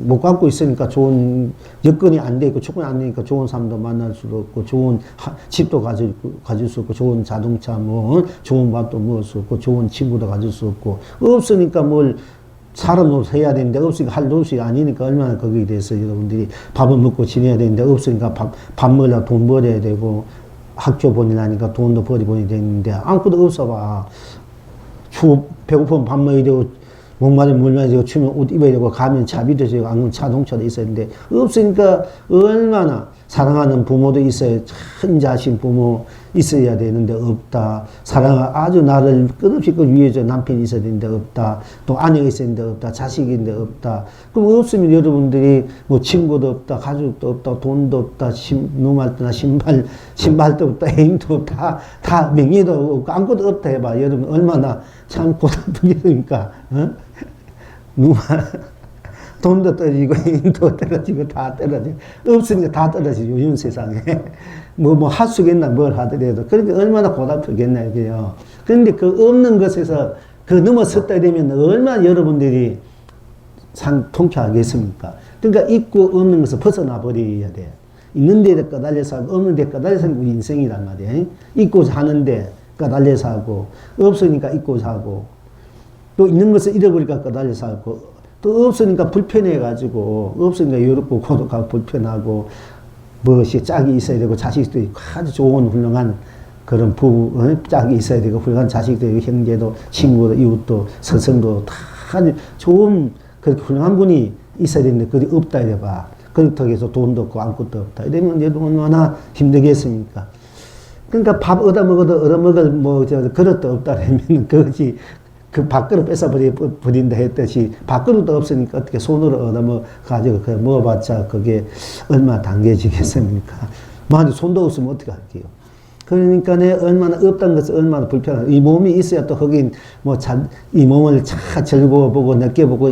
못 갖고 있으니까 좋은 여건이 안 돼 있고, 조건이 안 되니까 좋은 사람도 만날 수도 없고, 좋은 집도 가질 수 없고, 좋은 자동차, 좋은 밥도 먹을 수 없고, 좋은 친구도 가질 수 없고, 없으니까 사람 노릇 해야 되는데, 없으니까 할 노릇이 아니니까 얼마나 거기에 대해서 여러분들이 밥을 먹고 지내야 되는데, 없으니까 밥 먹으려고 돈 벌어야 되고, 학교 보내려니까 돈도 벌어야 되는데, 아무것도 없어 봐. 배고프면 밥 먹어야 되고, 목마르면 물 마시고 추면 옷 입어야 되고 가면 차비도 되고 안 그러면 자동차도 있어야 되는데 없으니까 얼마나 사랑하는 부모도 있어야 천자신 부모 있어야 되는데 없다. 아주 나를 끝없이 위해줘 남편이 있어야 되는데 없다. 또 아내가 있어야 되는데 없다. 자식인데 없다. 그럼 없으면 여러분들이 뭐 친구도 없다. 가족도 없다. 돈도 없다. 누말때나 신발도 없다. 애인도 없다. 다 명예도 없고 아무것도 없다 해봐. 여러분 얼마나 참 고단하겠습니까? 돈도 떨어지고, 인도 떨어지고, 다 떨어지고, 없으니까 다 떨어지죠, 요즘 세상에. 할 수겠나, 뭘 하더라도. 그러니까 얼마나 고달프겠나, 이게요. 그런데 그 없는 것에서 그 넘어섰다 되면 얼마나 여러분들이 통쾌하겠습니까? 그러니까 있고 없는 것을 벗어나 버려야 돼. 있는 데 까달려서 하고 없는 데 까달려서 하는 우리 인생이란 말이야. 있고 사는데 까달려서 하고 없으니까 있고 사고 또 있는 것을 잃어버리니까 까달려서 하고 또 없으니까 불편해가지고 없으니까 외롭고 고독하고 불편하고 무엇이 짝이 있어야 되고 자식도 있고 아주 좋은 훌륭한 그런 부부 짝이 있어야 되고 훌륭한 자식도 있고 형제도 친구도 이웃도 스승도 다 좋은 그렇게 훌륭한 분이 있어야 되는데 그게 없다 이래봐. 그렇다고 해서 돈도 없고 아무것도 없다. 이러면 얘도 얼마나 힘들겠습니까? 그러니까 밥 얻어먹을 그릇도 없다 그러면 그것이 그 밥그릇 뺏어버린다 했듯이 밥그릇도 없으니까 어떻게 손으로 얻어먹어가지고 그걸 먹어봤자 그게 얼마나 당겨지겠습니까? 만약 손도 없으면 어떻게 할게요? 그러니까 얼마나 없다는 것은 얼마나 불편하다. 이 몸이 있어야 또 거긴 이 몸을 잘 즐거워보고 느껴보고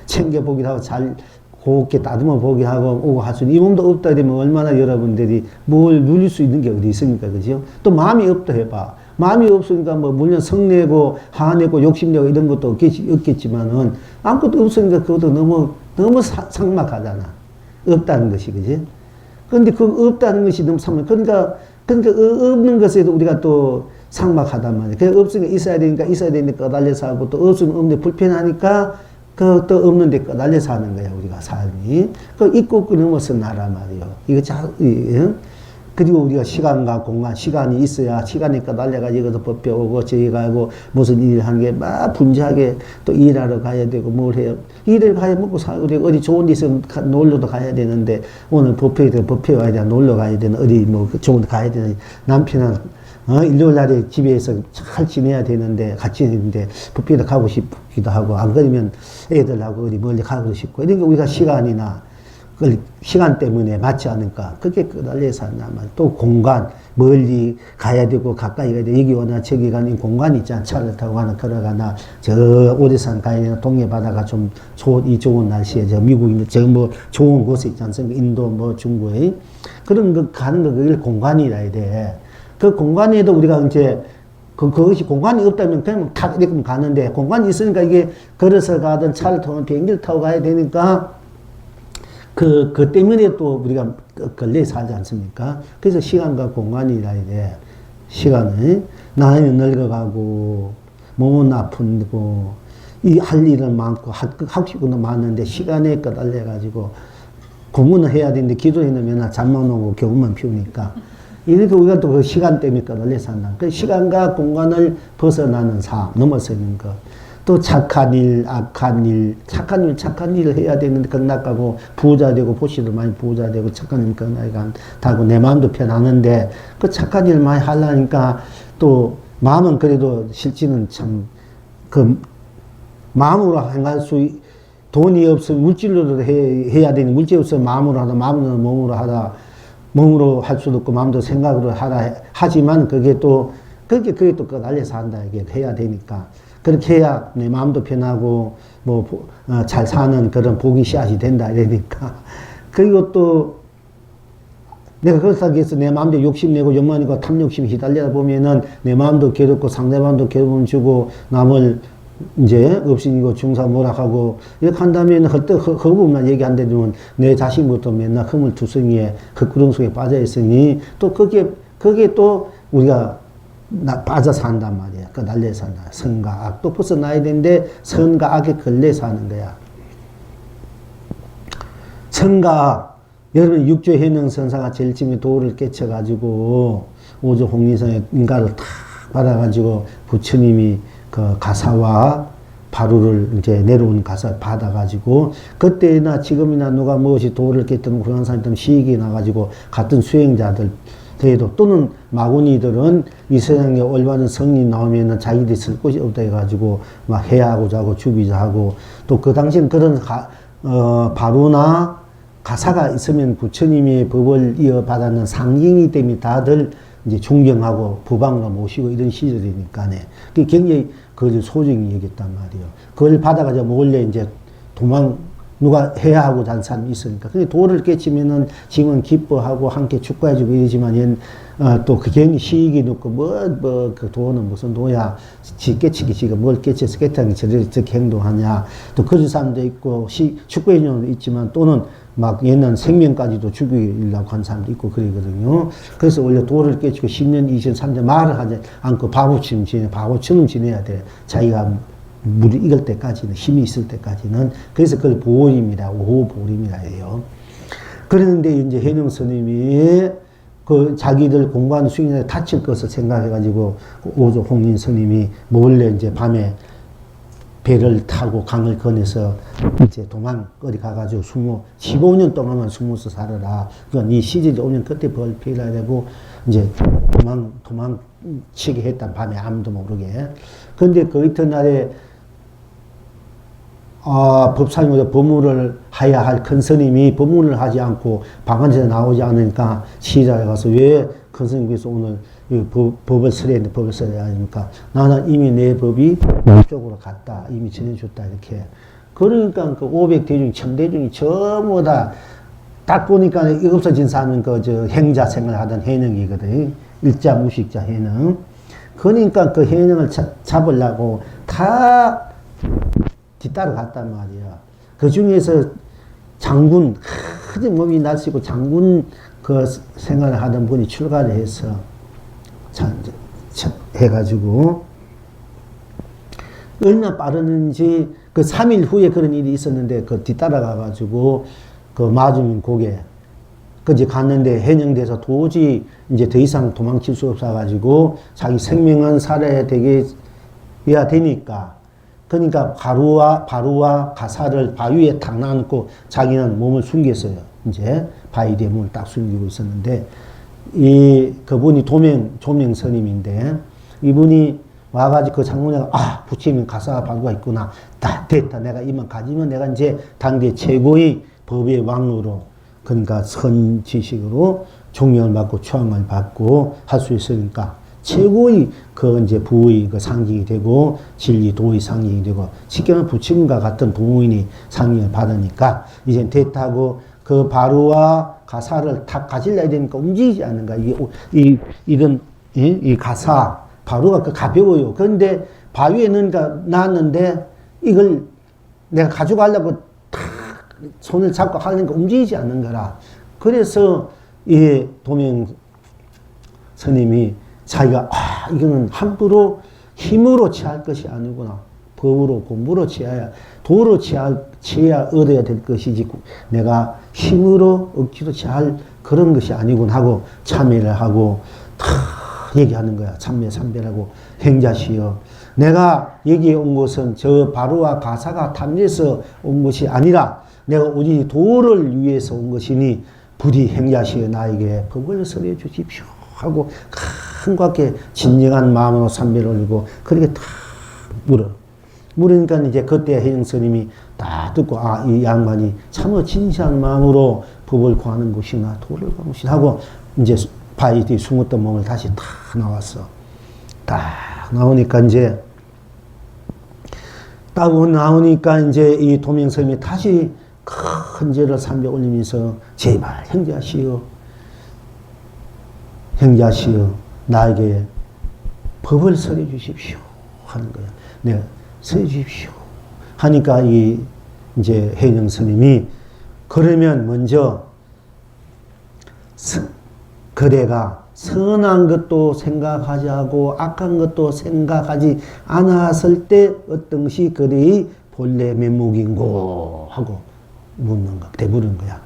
챙겨보기도 하고 잘 곱게 다듬어 보게 하고 오고 할 수 있는 이 몸도 없다 되면 얼마나 여러분들이 뭘 누릴 수 있는 게 어디 있습니까? 그죠? 또 마음이 없다 해봐. 마음이 없으니까 물론 성내고 화내고 욕심내고 이런 것도 없겠지만은 아무것도 없으니까 그것도 너무 삭막하잖아. 없다는 것이, 그지? 그런데 그 없다는 것이 너무 삭막. 그러니까 없는 것에도 우리가 또 삭막하단 말이야. 그러니까 없으니까 있어야 되니까 달려서 하고 또 없으면 없는데 불편하니까 그 또 없는데 달려서 하는 거야, 우리가 삶이. 그 있고 넘어서 나라 말이요. 이거 그리고 우리가 시간과 공간, 시간이 있어야 시간이니까 달려가지고 여기서 법회 오고 저기 가고 무슨 일을 하는 게 막 분주하게 또 일하러 가야 되고 뭘 해요. 일을 가야 먹고 살고 되고 어디 좋은 데 있으면 놀러도 가야 되는데 오늘 법회 와야 돼. 놀러 가야 되는 어디 좋은 데 가야 되는 남편은 일요일 날에 집에서 잘 지내야 되는데 같이 있는데 법회도 가고 싶기도 하고 안 그러면 애들하고 어디 멀리 가고 싶고 이런 게 우리가 시간이나 시간 때문에 맞지 않을까. 그게 끄달려서 한다면 또 공간, 멀리 가야 되고 가까이 가야 돼. 여기 오나 저기 가는 공간이 있잖아. 차를 타고 가나 걸어가나 저 오대산 가야 되나 동해 바다가 좀 좋은 날씨에 저 미국인데 저 좋은 곳에 있지 않습니까? 인도 중국에 그런 거 가는 거 그게 공간이라 해야 돼. 그 공간에도 우리가 이제 그것이 공간이 없다면 그냥 다 이렇게 가는데 공간이 있으니까 이게 걸어서 가든 차를 타고 비행기를 타고 가야 되니까 그 때문에 또 우리가 걸려 살지 않습니까? 그래서 시간과 공간이라 해야 돼. 시간은 나이는 늙어가고 몸은 아픈고 할 일은 많고 하고 싶은 건 많은데 시간에 까달려가지고 공부는 해야 되는데 기도해는 맨날 잠만 오고 교훈만 피우니까 이렇게 우리가 또 그 시간 때문에 까달려 산다. 그 시간과 공간을 벗어나는 삶, 넘어서는 것. 또 착한 일, 악한 일, 착한 일을 해야 되는데 끝나가고 부자 되고 보시도 많이 부자 되고 착한 일 끝나가고 내 마음도 편하는데 그 착한 일 많이 하려니까 또 마음은 그래도 실제는 참 그 마음으로 행할 수 돈이 없으면 물질로도 해야 되는 물질 없으면 마음으로 하다 마음으로 몸으로 하다 몸으로 할 수도 없고 마음도 생각으로 하다 하지만 그게 또 날려서 한다 이게 해야 되니까. 그렇게 해야 내 마음도 편하고 잘 사는 그런 복이 씨앗이 된다 이러니까. 그리고 또 내가 그렇다고 해서 내 마음대로 욕심내고 욕망이고 탐욕심이 휘달리다 보면은 내 마음도 괴롭고 상대방도 괴로움 주고 남을 이제 업신이고 중사 모락하고 이렇게 한다면 그 부분만 얘기한다면 내 자신부터 맨날 허물투성이에 흑구름 속에 빠져 있으니 또 그게 또 우리가 빠져 산단 말이야. 그 날려 산다. 선과 악. 또 벗어나야 되는데 선과 악에 걸려 사는 거야. 선과 악. 여러분 육조 해능선사가 제일 처음에 도를 깨쳐가지고 오조 홍리성의 인가를 탁 받아가지고 부처님이 그 가사와 바루를 이제 내려오는 가사 받아가지고 그때나 지금이나 누가 무엇이 도를 깨뜨면 그런 사람들 시익이 나가지고 같은 수행자들 그래도 또는 마구니들은 이 세상에 올바른 성이 나오면은 자기들이 쓸 곳이 없다 해가지고 막 해하고자 하고 주비자 하고 또 그 당시엔 그런 바로나 가사가 있으면 부처님의 법을 이어받았는 상징이 때문에 다들 이제 존경하고 부방으로 모시고 이런 시절이니까네. 그게 굉장히 그걸 소중히 여겼단 말이에요. 그걸 받아가지고 몰래 이제 누가 해야 하고 다른 사람이 있으니까. 근데 도를 깨치면은 지금은 기뻐하고 함께 축구해주고 이러지만 또 그 괜히 시익이 놓고 그 도는 무슨 도야, 지 깨치기 지가 뭘 깨쳐서 깨트하게 저렇게 행동하냐. 또 그런 사람도 있고 축구인형도 있지만 또는 막 얘는 생명까지도 죽이려고 한 사람도 있고 그러거든요. 그래서 원래 도를 깨치고 10년, 20년, 30년 말을 하지 않고 바보처럼 지내야 돼. 자기가 물을 익을 때까지는, 힘이 있을 때까지는. 그래서 그걸 보림이라, 오보림이라 해요. 그런데 이제 해능 스님이 그 자기들 공부하는 수행자에 다칠 것을 생각해가지고 오조 홍린 스님이 몰래 이제 밤에 배를 타고 강을 건너서 이제 도망 어디 가가지고 15년 동안만 숨어서 살아라. 그러니까 네 시절이 오면 그때 벌 피해야 되고 이제 도망치게 했단, 밤에 아무도 모르게. 근데 그 이튿날에 법상에서 법문을 해야 할 큰 스님이 법문을 하지 않고 방한에서 나오지 않으니까 시자에 가서 왜 큰 스님께서 오늘 법을 쓰려 했는데 법을 써야 하니까 나는 이미 내 법이 이쪽으로 갔다. 이미 전해줬다. 이렇게. 그러니까 그 500대중, 1000대중이 전부 다 딱 보니까 없어진 사람은 행자 생활 하던 해능이거든. 일자 무식자 해능. 그러니까 그 해능을 잡으려고 다 뒤따라 갔단 말이야. 그 중에서 장군, 큰 몸이 날씨고 장군 그 생활을 하던 분이 출가를 해서 해가지고 얼마나 빠르는지 그 3일 후에 그런 일이 있었는데 그 뒤따라 가가지고 그 마주민 고개 그지 갔는데 해령돼서 도저히 이제 더 이상 도망칠 수 없어가지고 자기 생명은 살아야 되야 되니까 그러니까 바루와 가사를 바위에 탁 놔놓고 자기는 몸을 숨겼어요. 이제 바위 뒤에 몸을 딱 숨기고 있었는데 그분이 조명 스님인데 이분이 와가지고 그 장군이가 부처님 가사 바루가 있구나. 다 됐다. 내가 이만 가지면 내가 이제 당대 최고의 법의 왕으로 그러니까 선지식으로 종명을 받고 초함을 받고 할 수 있으니까 최고의 그 이제 부의 그 상징이 되고 진리 도의 상징이 되고 쉽게 말하면 부처님과 같은 부모인이 상징을 받으니까 이제 됐다고 그 바루와 가사를 다 가질러야 되니까 움직이지 않는 거야. 이 가사 바루가 그 가벼워요. 그런데 바위에 놨는데 이걸 내가 가져가려고 탁 손을 잡고 하려니까 움직이지 않는 거라. 그래서 이 도명 스님이 자기가 이거는 함부로 힘으로 취할 것이 아니구나. 법으로 공부로 취해야 도로 취해야 얻어야 될 것이지 내가 힘으로 억지로 취할 그런 것이 아니군 하고 참회를 하고 다 얘기하는 거야. 참회 삼배라고 행자시여 내가 여기에 온 것은 저 바루와 가사가 탐내서 온 것이 아니라 내가 오직 도를 위해서 온 것이니 부디 행자시여 나에게 법을 설해 주십시오 하고 한갑게 진정한 마음으로 삼배를 올리고 그렇게 다 물으니까 이제 그때 해영 스님이 다 듣고 이 양반이 참으로 진지한 마음으로 법을 구하는 것이나 도를 구하는 것이나 하고 이제 바위 뒤에 숨었던 몸을 다시 다 나왔어. 딱 나오니까 이제 이 도명 스님이 다시 큰 죄를 삼배 올리면서 제발 행자시여 나에게 법을 설해 주십시오 하는 거야. 네, 설해 주십시오 하니까 이제 해영 스님이 그러면 먼저 그대가 선한 것도 생각하지 않고 악한 것도 생각하지 않았을 때 어떤 것이 그대의 본래 면목인고 하고 대물은 거야.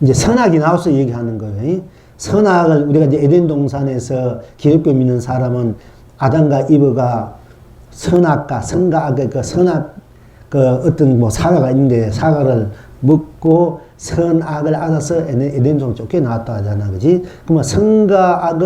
이제 선악이 나와서 얘기하는 거예요. 선악을 우리가 이제 에덴 동산에서 기독교 믿는 사람은 아담과 이브가 선악과 선과악의 그 선악 어떤 사과가 있는데 사과를 먹고 선악을 알아서 에덴 동산 쫓겨나왔다 하잖아, 그지? 그러면 선과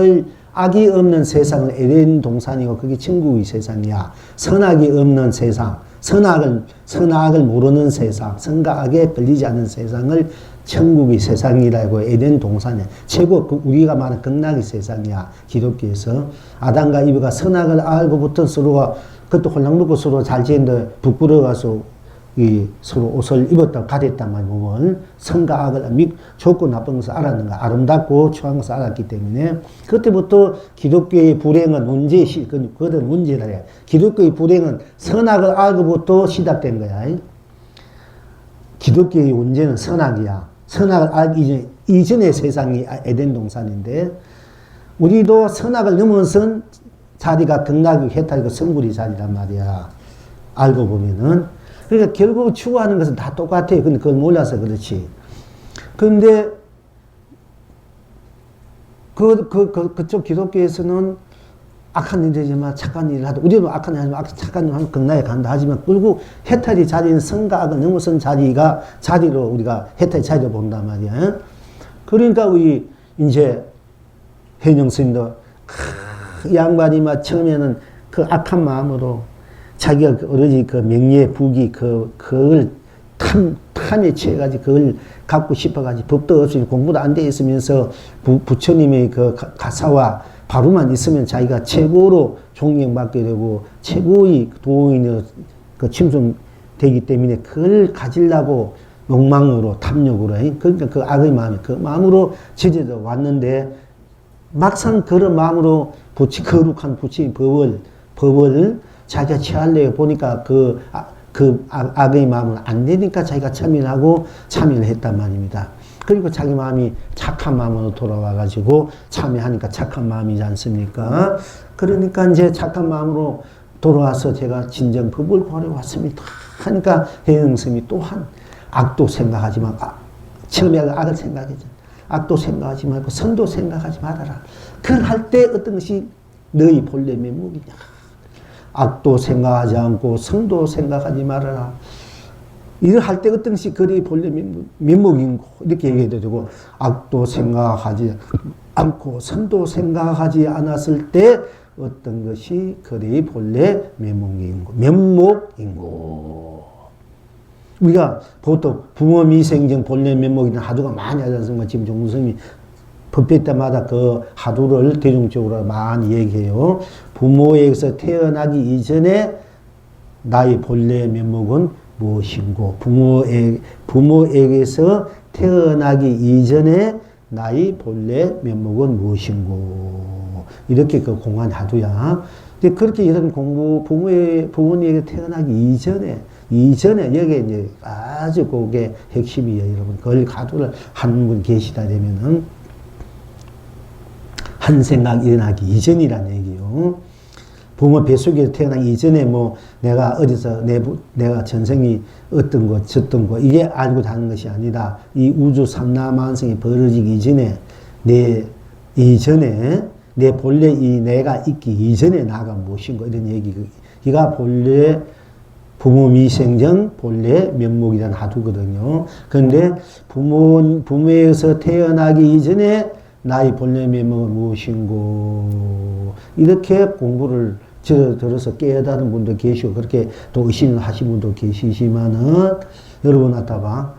악이 없는 세상은 에덴 동산이고 그게 천국의 세상이야. 선악이 없는 세상, 선악을 모르는 세상, 선과 악에 걸리지 않는 세상을 천국의 세상이라고 에덴 동산이야. 최고 우리가 말하는 극락의 세상이야. 기독교에서 아담과 이브가 선악을 알고부터 서로가 그것도 홀랑 먹고 서로 잘 지냈는데 부끄러워가서 이 서로 옷을 입었다고 가렸단 말이에요. 보면 선과 악을 좋고 나쁜 것을 알았는가, 아름답고 추한 것을 알았기 때문에 그때부터 기독교의 불행은 그것은 문제다. 기독교의 불행은 선악을 알고부터 시작된 거야. 기독교의 문제는 선악이야. 선악을 알기 이전의 세상이 에덴 동산인데 우리도 선악을 넘어선 자리가 극락이고 해탈이고 성불의 자리란 말이야. 알고 보면은. 그러니까 결국 추구하는 것은 다 똑같아요. 근데 그걸 몰라서 그렇지. 그런데 그쪽 기독교에서는 악한 일을 하지만 착한 일을 하도 우리도 악한 일을 하지만 착한 일을 하면 극락에 간다 하지만 결국 해탈의 자리는 선과 악을 넘어선 자리로 우리가 해탈의 자리로 본단 말이야. 그러니까 우리 이제 현영 스님도 그 양반이 막 처음에는 그 악한 마음으로 자기가 오로지 그 명예, 부귀, 그걸 탐에 취해가지고 그걸 갖고 싶어가지고 법도 없이 공부도 안 돼 있으면서 부처님의 그 가사와 바로만 있으면 자기가 최고로 존경받게 되고 최고의 도인으로 그 침송되기 때문에 그걸 가지려고 욕망으로 탐욕으로 그러니까 그 악의 마음이 그 마음으로 지져져 왔는데 막상 그런 마음으로 거룩한 부처의 법을 자기가 취하려고 보니까 그 악의 마음은 안 되니까 자기가 참여를 했단 말입니다. 그리고 자기 마음이 착한 마음으로 돌아와가지고 참여하니까 착한 마음이지 않습니까? 그러니까 이제 착한 마음으로 돌아와서 제가 진정 법을 구하려왔습니다. 하니까 해영스님이 또한 악도 생각하지 말고, 처음에 악을 생각했죠. 악도 생각하지 말고 선도 생각하지 말아라. 그걸 할 때 어떤 것이 너희 본래 면목이냐. 악도 생각하지 않고 선도 생각하지 말아라. 이걸 할 때 어떤 것이 그리 본래 면목인고 이렇게 얘기해도 되고 악도 생각하지 않고 선도 생각하지 않았을 때 어떤 것이 그리 본래 면목인고 우리가 보통 부모 미생정 본래 면목이나 하두가 많이 하지 않습니까? 지금 종무스님이 법회 때마다 그 하두를 대중적으로 많이 얘기해요. 부모에게서 태어나기 이전에 나의 본래 면목은 무엇인고, 부모에게서 태어나기 이전에 나의 본래 면목은 무엇인고, 이렇게 그 공간 하두야. 근데 그렇게 이런 공부, 부모님에게 태어나기 이전에 여기에 이제 아주 그게 핵심이에요, 여러분. 그걸 하두를 하는 분 계시다 되면은 한 생각 일어나기 이전이란 얘기요. 부모 뱃속에 태어나기 이전에 뭐 내가 어디서 내가 전생이 어떤 거 졌던 거 이게 알고 사는 것이 아니라 이 우주 삼라만성이 벌어지기 이전에 내 본래 이 내가 있기 이전에 나가 무엇인가 이런 얘기. 이가 본래 부모 미생정 본래 면목이라는 하두거든요. 그런데 부모에서 태어나기 이전에 나의 본래 면목은 무엇인고 이렇게 공부를 들어서 깨달은 분도 계시고 그렇게 또 의심을 하신 분도 계시지만은 여러분 아따봐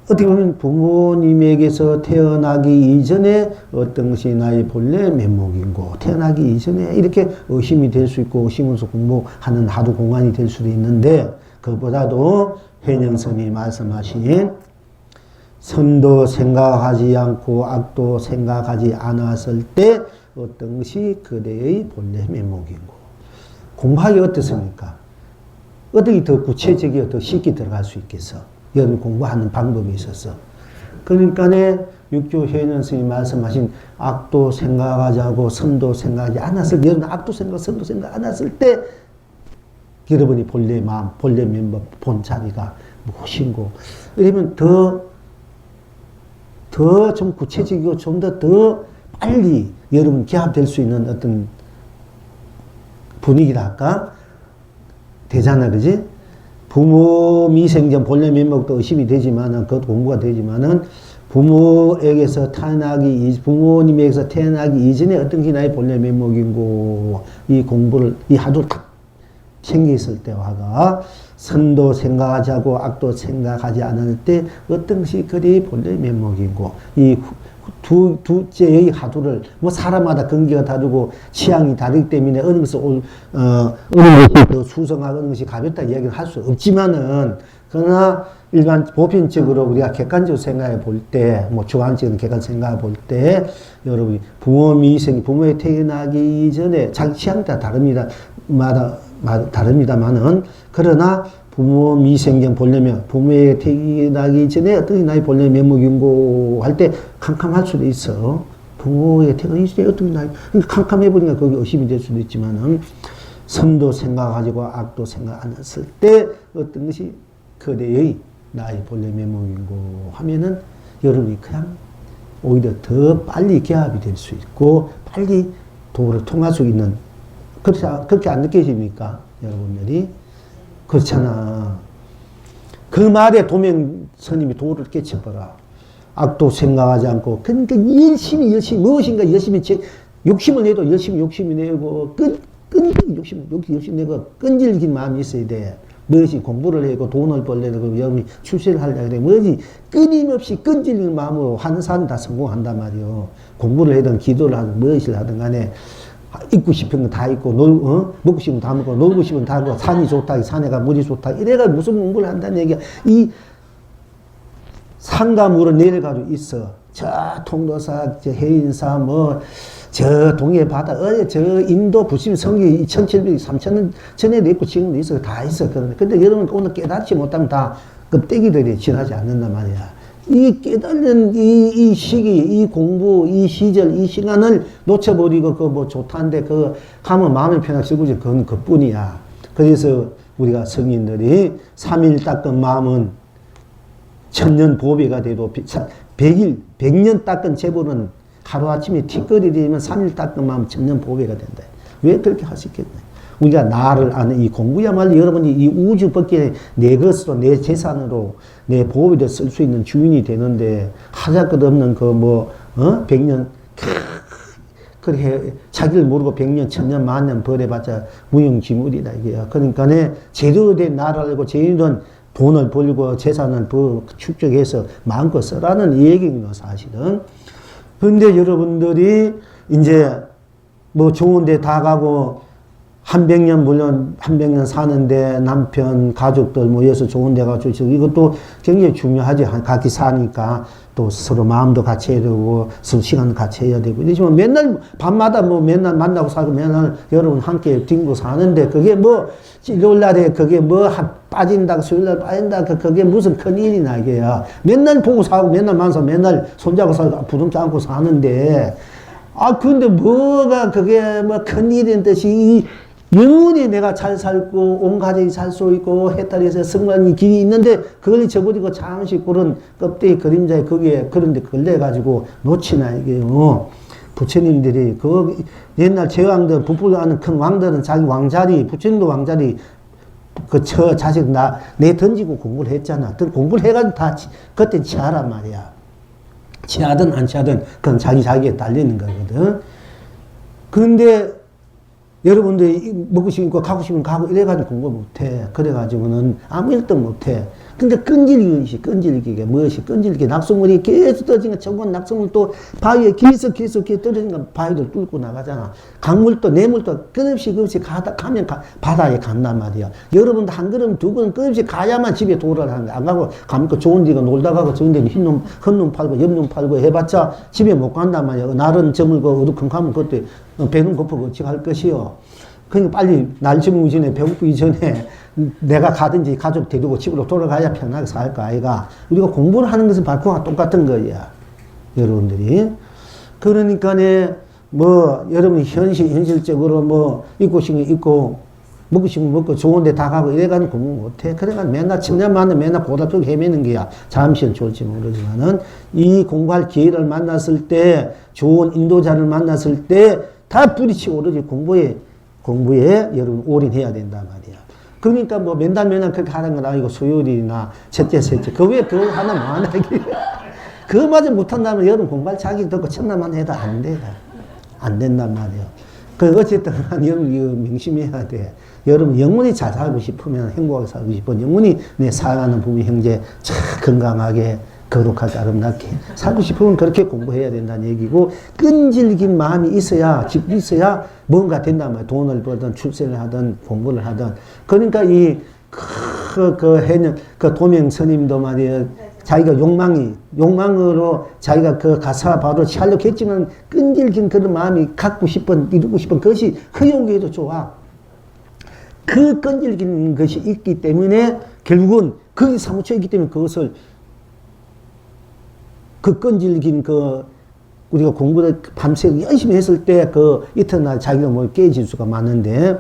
어떻게 보면 부모님에게서 태어나기 이전에 어떤 것이 나의 본래 면목인고 태어나기 이전에 이렇게 의심이 될 수 있고 의심으로서 공부하는 하두 공간이 될 수도 있는데 그보다도 회영스님이 말씀하신 선도 생각하지 않고 악도 생각하지 않았을 때 어떤 것이 그대의 본래 면목이고 공부하기 어떻습니까? 어떻게 더 구체적이고 더 쉽게 들어갈 수 있겠어? 이런 공부하는 방법이 있었어. 그러니까 육조 회원 스님이 말씀하신 악도 생각하지 않고 선도 생각하지 않았을 때 여러분 악도 생각 선도 생각 않았을 때 여러분이 본래 마음 본래 면목 본 자리가 무엇인고 이러면 더 좀 구체적이고 좀 더 빨리 여러분 기합될 수 있는 어떤 분위기라 할까? 되잖아, 그지? 부모 미생전 본래 면목도 의심이 되지만은, 그것도 공부가 되지만은, 부모님에게서 태어나기 이전에 어떤 게 나의 본래 면목인고, 이 공부를, 이 하도를 딱 챙겼을 때와가, 선도 생각하지 않고 악도 생각하지 않을 때 어떤 것이 그리 본래 면목이고 이 두째의 화두를, 뭐 사람마다 근기가 다르고 취향이 다르기 때문에 어느 것이 어느 것이 더 수성하고 어느 것이 가볍다 이야기를 할 수 없지만은, 그러나 일반 보편적으로 우리가 객관적으로 생각해 볼 때, 뭐 주관적인 객관 생각해 볼 때, 여러분이 부모에 태어나기 전에 자기 취향 따라 다릅니다만은, 그러나 부모 미생경 보려면 부모에 태어나기 전에 어떤 나이 보려면 면목윤고 할 때 캄캄할 수도 있어. 부모에 태어나기 전에 어떤 나이, 캄캄해 보니까 거기 의심이 될 수도 있지만은, 선도 생각하고 악도 생각 안 했을 때 어떤 것이 그대의 나이 본래 면목인고 하면은 여러분이 그냥 오히려 더 빨리 개합이 될 수 있고 빨리 도를 통할 수 있는, 그렇게 안 느껴집니까? 여러분들이? 그렇잖아. 그 말에 도면 스님이 도를 깨쳐버라. 악도 생각하지 않고, 그러니까 열심히 무엇인가 열심히 욕심을 내도 욕심이 내고 욕심 내고 끈질긴 마음이 있어야 돼. 무엇이 공부를 하고 돈을 벌려고 여러분이 출세를 하려고 그래. 뭐지 끊임없이 끈질긴 마음으로 하는 사람 다 성공한단 말이요. 공부를 하든 기도를 하든 무엇을 하든 간에 입고 싶은 거 다 입고 먹고 싶은 거 다 먹고 놀고 싶은 거 다 하고 산이 좋다 산에 가 물이 좋다 이래가 무슨 공부를 한다는 얘기야. 이 상감으로 내려가지고 있어. 저 통도사, 저 해인사, 저 동해 바다, 저 인도 부심 성이 2700, 3000년 전에도 있고 지금도 있어. 다 있어. 근데 여러분 오늘 깨닫지 못하면 다 껍데기들이 지나지 않는단 말이야. 이 깨닫는 이 시기, 이 공부, 이 시절, 이 시간을 놓쳐버리고 좋다는데 가면 마음이 편하게 쓰고지 그건 그뿐이야. 그래서 우리가 성인들이 3일 닦은 마음은 천년 보배가 돼도 100년 닦은 재벌은 하루아침에 티끌이 되면 3일 닦은 마음 천년 보배가 된다. 왜 그렇게 할 수 있겠나? 우리가 나를 아는 이 공부야말로 여러분이 이 우주 밖에 내 것으로, 내 재산으로, 내 보배를 쓸 수 있는 주인이 되는데, 하자것 없는 100년, 그렇게 자기를 모르고 100년, 1000년, 만년 벌해봤자 무용지물이다, 이게야. 그러니까 제대로 된 나를 알고 제대로 된 돈을 벌고 재산을 축적해서 마음껏 쓰라는 이 얘기입니다, 사실은. 근데 여러분들이 이제 좋은 데 다 가고 한 100년 물론 한 100년 사는데 남편 가족들 모여서 좋은 데 가서 이것도 굉장히 중요하지. 같이 사니까 또 서로 마음도 같이 해야 되고 서로 시간도 같이 해야 되고 이러지만 맨날 밤마다 맨날 만나고 살고 맨날 여러분 함께 뒹고 사는데 그게 일요일날에 그게 빠진다 수요일날 빠진다 그게 무슨 큰일이나 이게야. 맨날 보고 사고 맨날 만나서 맨날 손잡고 살고 부둥켜 안고 사는데 근데 뭐가 그게 큰일인 듯이 영원히 내가 잘 살고 온 가족이 살 수 있고 해탈에서 성관이 길이 있는데 그걸 잊어버리고 잠시 그런 껍데기 그림자에 거기에 그런데 걸려가지고 놓치나 이게요. 부처님들이 옛날 제왕들 부풀어가는 큰 왕들은 자기 왕자리 부처님도 왕자리 자식 내 던지고 공부를 했잖아. 공부를 해가지고 다 그때 치하란 말이야. 치하든 안 치하든 그건 자기에 딸리는 거거든. 그런데 여러분들이 먹고 싶으면 가고 싶으면 가고 이래가지고 공부 못해. 그래가지고는 아무 일도 못해. 근데 끈질기게 무엇이 끈질기게 낙성물이 계속 떨어지니까 저건 낙성물 또 바위에 계속 떨어지니까 바위를 뚫고 나가잖아. 강물도 내물도 끝없이 가면 바다에 간단 말이야. 여러분도 한 걸음 두 걸음 끝없이 가야만 집에 도를 하는 거야. 안 가고 가면 좋은 데가 놀다 가고 좋은 데는 흰눈 팔고 옆눈 팔고 해봤자 집에 못 간단 말이야. 날은 저물고 어두컴컴하면 그때 배는 고프고 어찌 할 것이요. 그러니까 빨리 날 저물기 전에 배고프기 전에 내가 가든지 가족 데리고 집으로 돌아가야 편하게 살 거 아이가. 우리가 공부를 하는 것은 바로 그와 똑같은 거야. 여러분들이. 그러니까 여러분이 현실적으로 입고 싶은 거 입고 먹고 싶은 거 먹고 좋은 데 다 가고 이래가지고 공부 못해. 그래가 맨날 천년 만에 맨날 고답하게 헤매는 거야. 잠시는 좋을지 모르지만은 이 공부할 기회를 만났을 때 좋은 인도자를 만났을 때 다 부딪히고 오르지 공부에 여러분 올인해야 된단 말이야. 그러니까 맨날 그렇게 하는 건 아니고 수요일이나 첫째, 셋째. 그거 하나 뭐하나, 이게. 그거마저 못한다면 여러분 공부할 자격이 없고 천나만 해도 안 돼. 안 된단 말이야. 어쨌든 여러분 이거 명심해야 돼. 여러분 영원히 잘 살고 싶으면 행복하게 살고 싶으면 영원히 내 사랑하는 부부 형제 참 건강하게 거룩하게 아름답게 살고 싶으면 그렇게 공부해야 된다는 얘기고, 끈질긴 마음이 있어야 뭔가 된단 말이야. 돈을 벌든 출세를 하든 공부를 하든. 그러니까 그 도명 스님도 말이야, 자기가 욕망으로 자기가 그 가사 바로 취하려고 했지만 끈질긴 그런 마음이 갖고 싶은, 이루고 싶은 그것이 허용에도 좋아. 그 끈질긴 것이 있기 때문에 결국은 거기 사무쳐 있기 때문에 그것을 그 끈질긴 우리가 공부를 밤새 열심히 했을 때 이튿날 자기가 뭐 깨질 수가 많은데,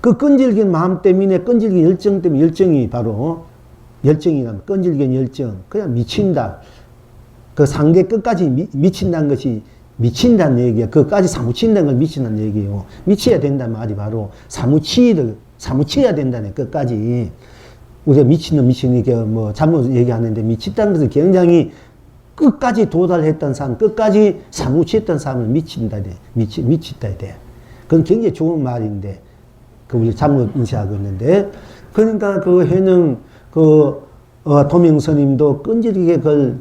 그 끈질긴 마음 때문에, 끈질긴 열정 때문에, 열정이 바로 열정이란, 끈질긴 열정, 그냥 미친다. 그 상대 끝까지 미친다는 것이 미친다는 얘기야. 그까지 사무친다는 걸 미친다는 얘기예요. 미쳐야 된다는 말이 바로 사무쳐야 된다네, 끝까지. 우리가 미치니까 뭐 잘못 얘기하는데, 미친다는 것은 굉장히 끝까지 도달했던 사람, 끝까지 사무치했던 사람을 미친다 돼. 그건 굉장히 좋은 말인데, 우리 잘못 인식하고 있는데, 그러니까 해능, 도명스님도 끈질기게 그걸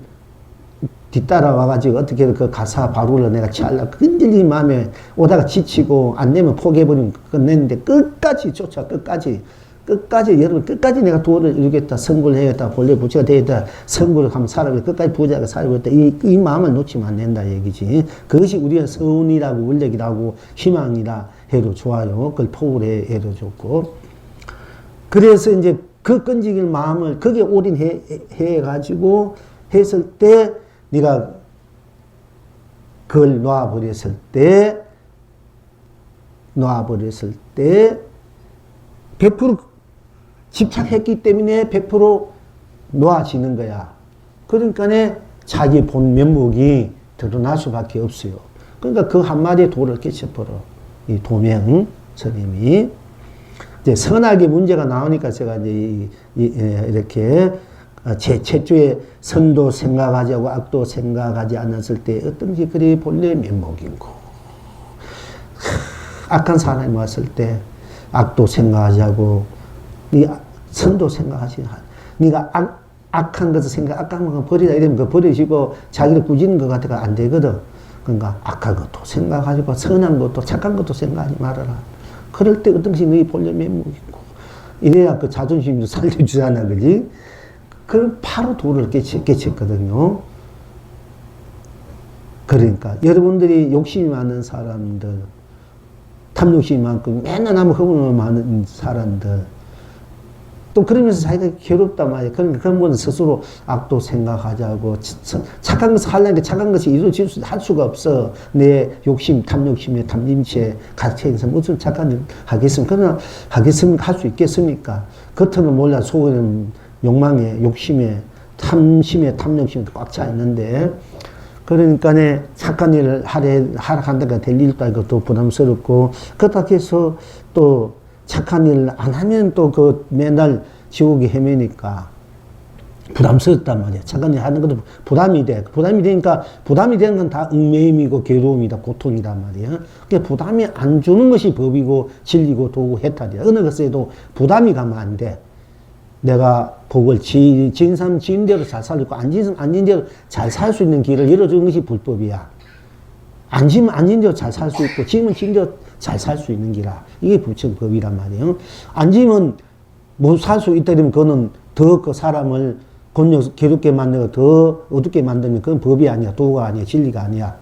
뒤따라와가지고 어떻게 그 가사 바로를 내가 취하려고 끈질긴 마음에 오다가 지치고 안 되면 포기해버리면 끝냈는데, 끝까지 여러분, 끝까지 내가 도를 이루겠다, 성불을 해야겠다, 본래 부처가 되겠다, 성불을 한번 살아보겠다, 끝까지 부자가 살아보겠다, 이 마음을 놓치면 안 된다 얘기지. 그것이 우리의 서운이라고, 원력이라고, 희망이라 해도 좋아요. 그걸 포울해 해도 좋고. 그래서 이제 그 끈질긴 마음을 거기에 올인해가지고 했을 때, 네가 그걸 놔버렸을 때 100% 집착했기 때문에 100% 놓아지는 거야. 그러니까 자기 본 면목이 드러날 수밖에 없어요. 그러니까 그 한마디에 도를 깨쳐버려. 이 도명 스님이. 이제 선악의 문제가 나오니까 제가 이제 이렇게 최초에 선도 생각하지 않고 악도 생각하지 않았을 때 어떤지 그리 본래 면목인고, 악한 사람이 왔을 때 악도 생각하지 않고 선도 생각하지 않아. 네가 악한 것을 악한 거 버리다 이러면 그 버리시고 자기를 꾸짖는 것 같아가 안 되거든. 그러니까 악한 것도 생각하지 마, 선한 것도 착한 것도 생각하지 말아라. 그럴 때 어떤지 너희 본래 면목이고, 이래야 그 자존심도 살려주잖아, 그지? 그럼 바로 도를 깨쳤거든요. 그러니까 여러분들이 욕심이 많은 사람들, 탐욕심이 많고 맨날 아무 허물이 많은 사람들, 또 그러면서 자기가 괴롭단 말이에요. 그러니까 그런 분은 스스로 악도 생각하자고, 착한 것을 하려니까 착한 것이 할 수가 없어. 내 욕심, 탐욕심에, 탐심치에 갇혀있어서 무슨 착한 일 하겠습니까? 그러나 하겠습니까? 할 수 있겠습니까? 겉으로는 몰라 속에는 욕망에, 욕심에, 탐심에, 탐욕심에 꽉 차 있는데, 그러니까 착한 일을 하라 한다가 될 일도 아니고 또 부담스럽고, 그렇다고 해서 또 착한 일을 안 하면 또 맨날 지옥에 헤매니까 부담스럽단 말이야. 착한 일 하는 것도 부담이 돼. 부담이 되니까, 부담이 되는 건 다 얽매임이고 괴로움이다, 고통이란 말이야. 그러니까 부담이 안 주는 것이 법이고 진리고 도고 해탈이야. 어느 것에도 부담이 가면 안 돼. 내가 복을 지은 사람 지은 대로 잘 살고, 안 지은 사람 안 지은 대로 잘 살 수 있는 길을 열어주는 것이 불법이야. 안 지으면 안 지은 대로 잘 살 수 있고, 지으면 지은 대로 잘 살 수 있는 기라. 이게 부처법이란 말이에요. 안 지으면 못 살 수 있다 그러면 그거는 더 그 사람을 괴롭게 만들고 더 어둡게 만들면 그건 법이 아니야. 도가 아니야. 진리가 아니야.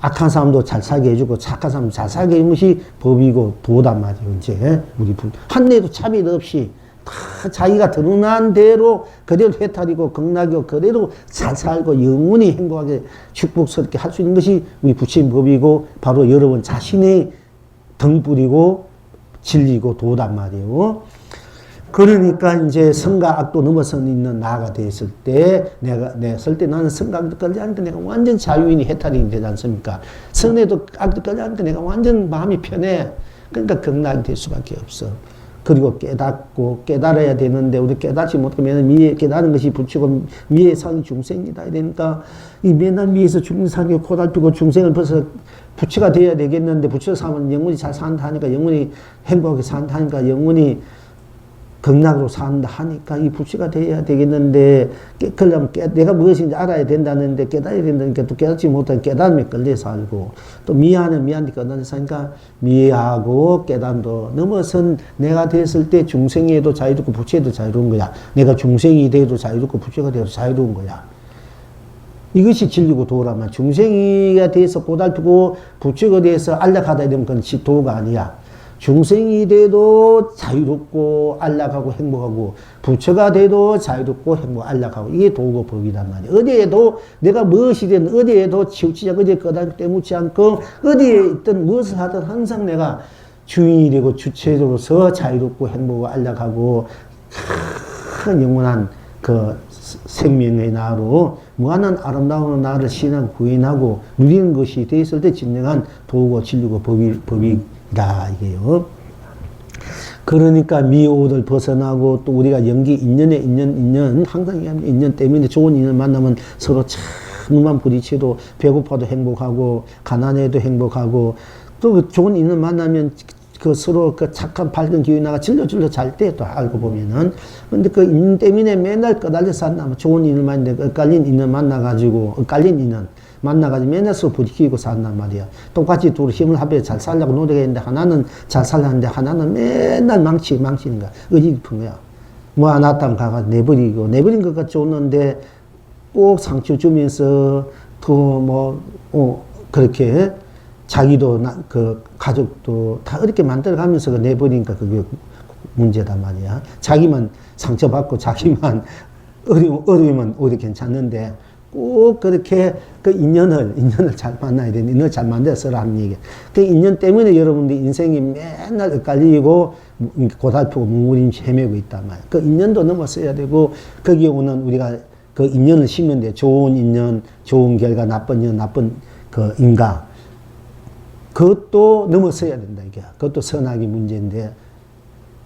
악한 사람도 잘 살게 해주고 착한 사람도 잘 살게 해주는 것이 법이고 도단 말이에요. 이제 우리 한데도 차별 없이 다 자기가 드러난 대로 그대로 해탈이고 극락이고 그대로 잘 살고 영원히 행복하게 축복스럽게 할 수 있는 것이 우리 부처님 법이고, 바로 여러분 자신의 등불이고 진리고 도단 말이에요. 그러니까 이제 선과 악도 넘어서 있는 나가 됐을 때, 나는 선과 악도 끌지 않으니까 내가 완전 자유인이 해탈이 되지 않습니까? 선에도 악도 끌지 않으니까 내가 완전 마음이 편해. 그러니까 극락이 될 수밖에 없어. 그리고 깨달아야 되는데, 우리 깨닫지 못하면 미에 깨달은 것이 부처고 미에 사는 중생이다. 이러니까 이 맨날 미에서 중생하게 고달피고 중생을 벌써 부처가 되어야 되겠는데, 부처 사면 영원히 잘 산다니까, 영원히 행복하게 산다니까, 영원히 극락으로 산다 하니까 이 불씨가 돼야 되겠는데, 그러려면 내가 무엇인지 알아야 된다는데 깨달아야 된다니까 또 깨닫지 못한 깨달음에 끌려 살고, 또 미안한데 끌려 사니까 미하고 깨달음도 넘어선 내가 됐을 때 중생에도 자유롭고 부처에도 자유로운 거야. 내가 중생이 돼도 자유롭고 부처가 돼도 자유로운 거야. 이것이 진리고 도라면 중생이가 돼서 고달프고 부처가 돼서 안락하다 이러면 그건 도가 아니야. 중생이 돼도 자유롭고 안락하고 행복하고 부처가 돼도 자유롭고 행복하고 안락하고 이게 도고 법이란 말이야. 어디에도 내가 무엇이든 어디에도 치우치지 않고 어디에 끄덕 때묻지 않고 어디에 있든 무엇을 하든 항상 내가 주인이 되고 주체로서 자유롭고 행복하고 안락하고 큰 영원한 그 생명의 나로 무한한 아름다운 나를 신앙 구인하고 누리는 것이 되었을 때 진정한 도고 진리고 법이다 이게요. 그러니까 미옷을 벗어나고 또 우리가 연기 인연 항상 인연 때문에 좋은 인연 만나면 서로 참 눈만 부딪혀도 배고파도 행복하고 가난해도 행복하고 또 좋은 인연 만나면 그 서로 그 착한 밝은 기운나가 질러질러 잘 때 또 알고 보면은. 근데 그 인연 때문에 맨날 끄달려 산다면 좋은 인연 만났는데 엇갈린 인연 만나가지고 엇갈린 인연 만나가지고 맨날 서로 부딪히고 산단 말이야. 똑같이 둘 힘을 합해 잘 살려고 노력했는데 하나는 잘 살려는데 하나는 맨날 망치는 거야. 의지 깊은 거야. 뭐 안 왔다면 가가 내버린 것 같이 오는데 꼭 상처 주면서 또 그렇게 자기도 그 가족도 다 어렵게 만들어가면서 내버리니까 그게 문제단 말이야. 자기만 상처받고 자기만 어려우면 오히려 괜찮는데 꼭 그렇게 그 인연을 잘 만나야 되는 인연을 잘 만들어서라 하는 얘기야. 그 인연 때문에 여러분들 인생이 맨날 엇갈리고 고달프고 뭉무림치 헤매고 있단 말이야. 그 인연도 넘어서야 되고 거기에 오는 우리가 그 인연을 심으면 돼. 좋은 인연, 좋은 결과, 나쁜 인연, 나쁜 그 인가. 그것도 넘어서야 된다, 이게. 그것도 선악의 문제인데,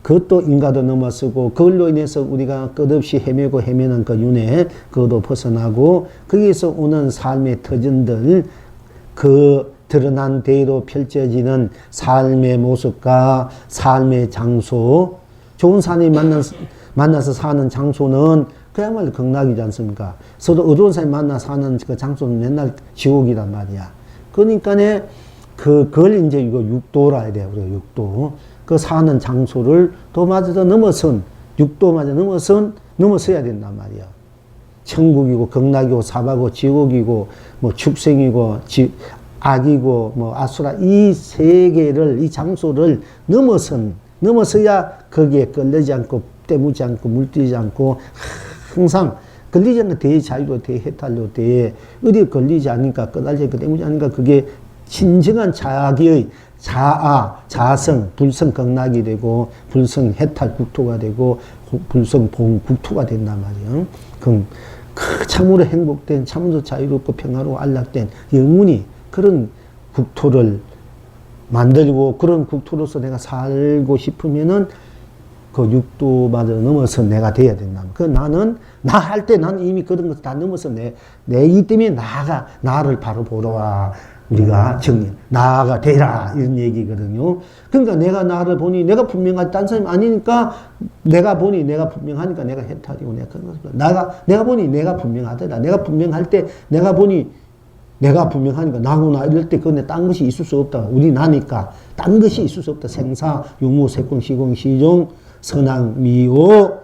그것도 인가도 넘어서고, 그걸로 인해서 우리가 끝없이 헤매는 그 윤회, 그것도 벗어나고, 거기에서 오는 삶의 터전들, 그 드러난 대로 펼쳐지는 삶의 모습과 삶의 장소, 좋은 사람이 만나서 사는 장소는 그야말로 극락이지 않습니까? 서로 어두운 사람이 만나 사는 그 장소는 맨날 지옥이란 말이야. 그러니까 그걸 이제 이거 육도라 해야 돼요. 우리가 육도. 그 사는 장소를 도마저 육도마저 넘어서야 된단 말이야. 천국이고, 극락이고, 사바고, 지옥이고, 뭐 축생이고, 악이고, 뭐 아수라, 이 세계를, 이 장소를 넘어서야 거기에 끌리지 않고, 때묻지 않고, 물들이지 않고, 항상 걸리지 않고 대자유로, 대해탈로, 어디에 걸리지 않으니까, 끄달리지 않고, 때묻지 않으니까 그게 진정한 자기의 자성, 불성 극락이 되고, 불성 해탈 국토가 되고, 불성 봉 국토가 된단 말이에요. 그럼 참으로 행복된, 참으로 자유롭고 평화로워 안락된 영원히 그런 국토를 만들고, 그런 국토로서 내가 살고 싶으면은 그 육도마저 넘어서 내가 돼야 된다. 그 나는, 나 할 때 나는 이미 그런 것 다 넘어서 이 때문에 나를 바로 보러 와. 우리가 나가 되라 이런 얘기거든요. 그러니까 내가 나를 보니 내가 분명하지 딴 사람이 아니니까 내가 보니 내가 분명하니까 내가 해탈이고 내가 보니 내가 분명하더라. 내가 분명할 때 내가 보니 내가 분명하니까 나구나 이럴 때 그건 딴 것이 있을 수 없다. 우리 나니까 딴 것이 있을 수 없다. 생사 유무 색공 시공 시종 선악 미오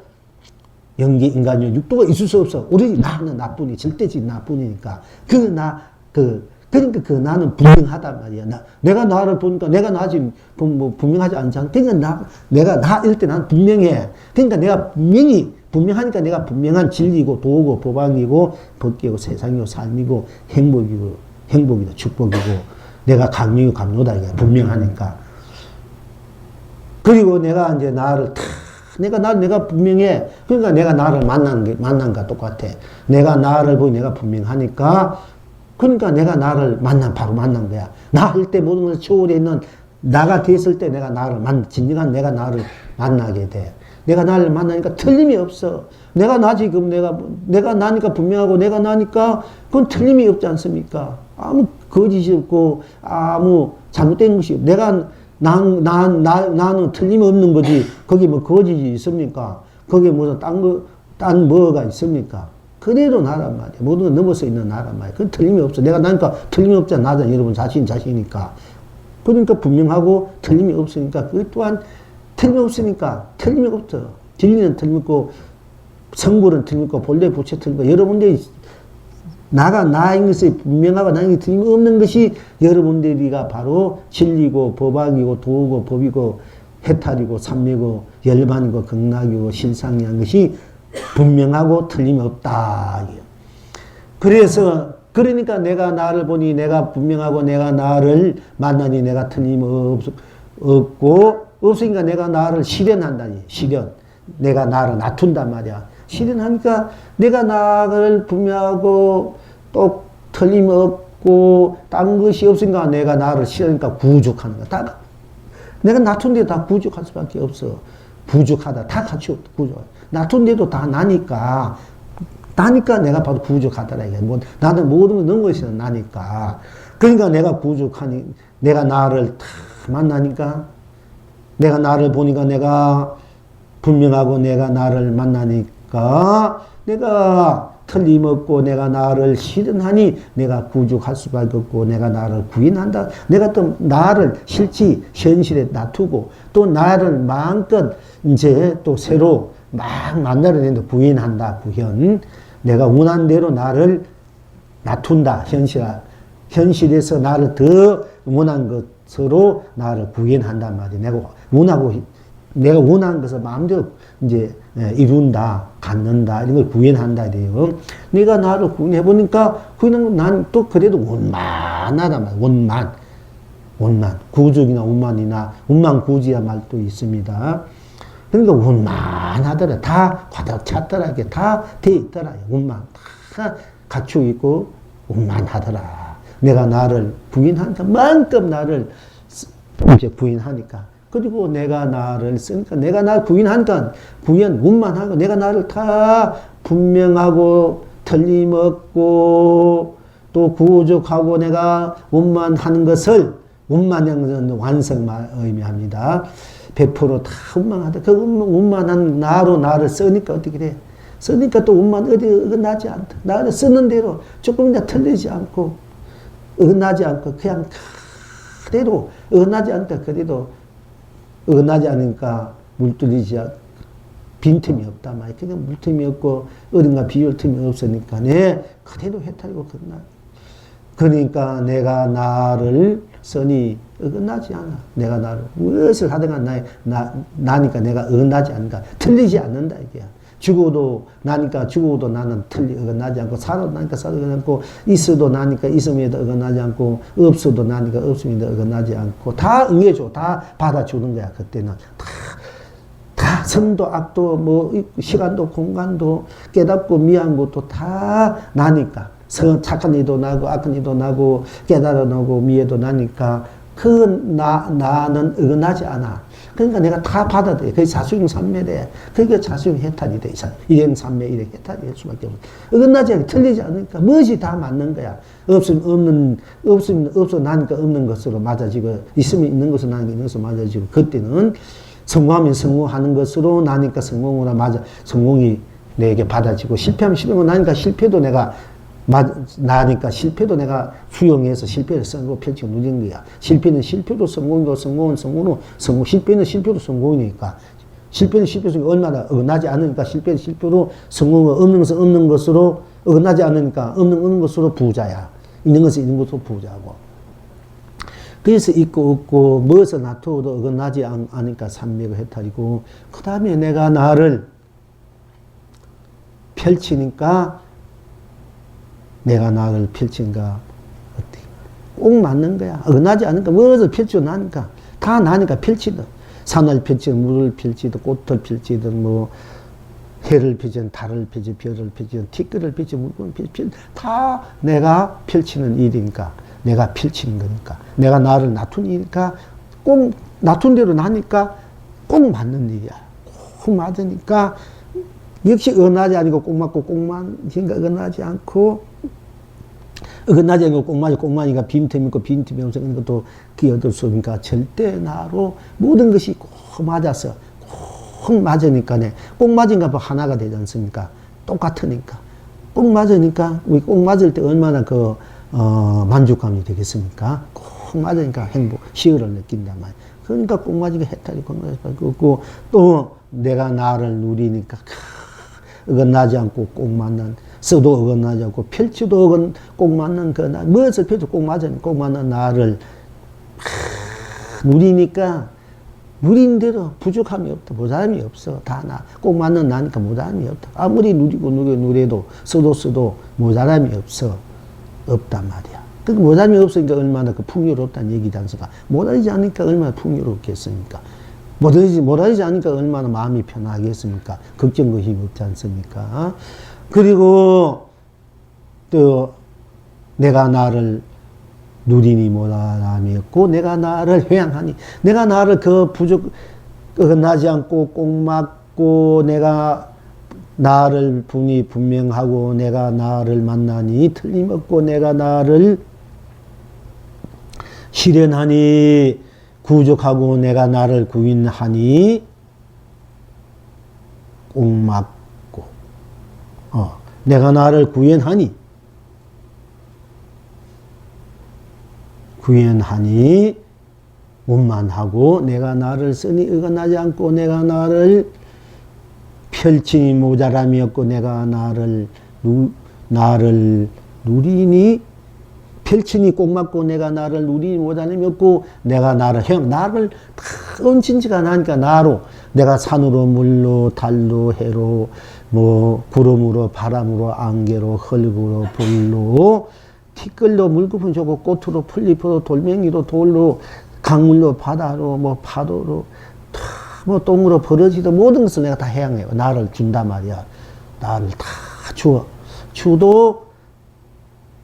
영계 인간요 육도가 있을 수 없어. 우리 나는 나뿐이 절대지 나뿐이니까 그러니까 그 나는 분명하단 말이야. 내가 나를 보니까 내가 나지 뭐 분명하지 않잖아. 그러니까 내가 나 이럴 때 나는 분명해. 그러니까 내가 분명하니까 내가 분명한 진리고 도고 법왕이고 법계고 세상이고 삶이고 행복이고 축복이고 내가 강력이고 강로다 이게 분명하니까. 그리고 내가 이제 내가 분명해. 그러니까 내가 나를 만난 거 똑같아. 내가 나를 보니 내가 분명하니까. 그러니까 내가 나를 바로 만난 거야. 나 할 때 모든 것을 초월해 있는 나가 됐을 때 진정한 내가 나를 만나게 돼. 내가 나를 만나니까 틀림이 없어. 내가 나지, 그럼 내가 나니까 분명하고 내가 나니까 그건 틀림이 없지 않습니까? 아무 거짓이 없고 아무 잘못된 것이 없고 나는 틀림없는 거지. 거기 뭐 거짓이 있습니까? 거기 무슨 딴 뭐가 있습니까? 그대로 나란 말이야. 모든 넘어서 있는 나란 말이야. 그건 틀림이 없어. 내가 나니까 틀림이 없잖아. 나잖아. 여러분 자신이니까. 그러니까 분명하고 틀림이 없으니까 그 또한 틀림이 없으니까 틀림이 없어. 진리는 틀림없고 성불은 틀림없고 본래 부처 틀림없고 여러분들이 나가 나인 것이 분명하고 나인 게 틀림없는 것이 여러분들이가 바로 진리고 법학이고 도고 법이고 해탈이고 삼매고 열반이고 극락이고 실상이한 것이 분명하고 틀림이 없다. 그래서 그러니까 내가 나를 보니 내가 분명하고 내가 나를 만나니 내가 틀림없고 없으니까 내가 나를 실현한다니. 실현. 내가 나를 놔둔단 말이야. 실현하니까 내가 나를 분명하고 또 틀림없고 딴 것이 없으니까 내가 나를 실현하니까 구족하는 거야. 다 내가 놔둔 데 다 구족할 수밖에 없어. 부족하다. 다 같이 구족. 놔둔 데도 다 나니까 내가 바로 부족하더라. 이게 뭐 나는 모든 걸 넣은 것이 나니까. 그러니까 내가 부족하니 내가 나를 다 만나니까 내가 나를 보니까 내가 분명하고 내가 나를 만나니까 내가 틀림없고 내가 나를 실현하니 내가 구족할 수밖에 없고 내가 나를 구인한다. 내가 또 나를 실지 현실에 놔두고 또 나를 마음껏 이제 또 새로 막 만들어내는데 구인한다. 구현. 내가 원한 대로 나를 놔둔다. 현실에서 나를 더 원한 것으로 나를 구현한단 말이야. 내가 원하는 것을 마음대로 이제 이룬다, 갖는다, 이런 걸 구현한다, 이래요. 내가 나를 구현해보니까, 구현한 난 또 그래도 원만하단 말이야. 원만. 구족이나 원만구지야 말도 있습니다. 그러니까 원만하더라. 다 과다 찼더라. 이게 다 돼 있더라. 원만. 다 갖추고 있고, 원만하더라. 내가 나를 부인한다. 만큼 나를 이제 부인하니까. 그리고 내가 나를 쓰니까 내가 나를 구인한다. 구현, 원만하고 내가 나를 다 분명하고 틀림없고 또 구족하고 내가 원만하는 것을 원만한 완성만 의미합니다. 100% 다 원만하다. 그 원만한 나로 나를 쓰니까 어떻게 돼? 쓰니까 또 원만 어디 어긋나지 않다. 나를 쓰는 대로 조금이나 틀리지 않고 어긋나지 않고 그냥 그대로 어긋나지 않다. 그래도 어긋나지 않으니까 물들이지 빈틈이 없단 말이야. 그냥 물틈이 없고 어딘가 비울 틈이 없으니까 그대로 해탈이고 끝나. 그러니까 내가 나를 쓰니 어긋나지 않아. 내가 나를 무엇을 하든가 나니까 내가 어긋나지 않는가. 틀리지 않는다 이게야. 죽어도 나니까 죽어도 나는 어긋나지 않고 살아도 나니까 살아도 않고 있어도 나니까 있음에도 어긋나지 않고 없어도 나니까 없음에도 어긋나지 않고 다 응해줘. 다 받아주는 거야. 그때는 다 선도 악도 뭐 시간도 공간도 깨닫고 미한 것도 다 나니까 착한 이도 나고 악한 이도 나고 깨달아 나고 미해도 나니까 나는 어긋나지 않아. 그러니까 내가 다 받아들여. 그게 자수용 삼매래. 그게 자수용 해탈이 돼. 일행 삼매, 일행 해탈이 될 수밖에 없어. 어긋나지 않게 틀리지 않으니까 무엇이 다 맞는 거야. 없으면 없어 나니까 없는 것으로 맞아지고, 있으면 있는 것으로 나니까 있는 것으로 맞아지고, 그때는 성공하면 성공하는 것으로 나니까 성공으로 성공이 내게 받아지고, 실패하면 실패하고 나니까 실패도 내가 나니까 실패도 내가 수용해서 실패를 쓰고 펼치고 누린 거야. 실패는 실패도 성공이고 성공은 성공으로 실패는 실패도 성공이니까 실패는 실패로 얼마나 어긋나지 않으니까 실패는 실패로 성공은 없는 것은 없는 것으로 어긋나지 않으니까 없는 것으로 부자야. 있는 것은 있는 것으로 부자고. 그래서 있고 없고 무엇을 놔둬도 어긋나지 않으니까 삼매가 해탈이고, 그 다음에 내가 나를 펼치니까 내가 나를 펼친가 어떻게 꼭 맞는 거야. 어긋나지 않으니까 무엇을 펼쳐 나니까 다 나니까 펼치든 산을 펼치든 물을 펼치든 꽃을 펼치든 뭐 해를 펼치든 달을 펼치든 별을 펼치든 티끌을 펼치든 물건을 펼치든 다 내가 펼치는 일이니까 내가 펼치는 거니까 내가 나를 놔둔 일이니까 꼭 놔둔 대로 나니까 꼭 맞는 일이야. 꼭 맞으니까 역시 어긋나지 않고 꼭 맞고 꼭 맞으니까 어긋나지 않고 어긋나지 않고 꽁마니까 빈틈 있고 빈틈이 없어. 그러니까 또 끼어들 수 없으니까 절대 나로 모든 것이 꼭 맞았어. 꼭 맞으니까 꼭 맞으니까 뭐 하나가 되지 않습니까? 똑같으니까. 꼭 맞으니까 우리 꼭 맞을 때 얼마나 만족감이 되겠습니까? 꼭 맞으니까 행복, 시의를 느낀단 말이야. 그러니까 꼭 맞으니까 해탈이 꼭 맞고 또 내가 나를 누리니까 어긋나지 않고 꼭 맞는 써도 어긋나지 않고 펼치도 꼭 맞는 무엇을 펼쳐도 꼭 맞은 꼭 맞는 나를 누리니까 누린 대로 부족함이 없다. 모자람이 없어. 다 꼭 맞는 나니까 모자람이 없다. 아무리 누려도 써도 모자람이 없단 말이야. 그 모자람이 없으니까 얼마나 풍요롭다는 얘기지 않습니까? 모자라지 않으니까 얼마나 풍요롭겠습니까? 모자라지 않으니까 얼마나 마음이 편하겠습니까? 걱정, 의심이 없지 않습니까? 그리고 또 내가 나를 누리니 모자람이 없고 내가 나를 회양하니 내가 나를 어긋나지 않고 꼭 맞고 내가 나를 분명하고 내가 나를 만나니 틀림없고 내가 나를 실현하니 구족하고 내가 나를 구인하니 꼭 맞고 내가 나를 구현하니 원만하고 내가 나를 쓰니 어긋나지 않고 내가 나를 펼치니 모자람이 없고 내가 나를 누리니 펼치니 꼭 맞고 내가 나를 누리니 모자람이 없고 내가 나를 나를 다 얹힌지가 나니까 나로 내가 산으로 물로 달로 해로 구름으로 바람으로 안개로 흙으로 불로 티끌로 물고픈 저고 꽃으로 풀잎으로 돌멩이로 돌로 강물로 바다로 파도로 똥으로 벌어지도 모든 것을 내가 다 해양해요. 나를 준단 말이야. 나를 다 주도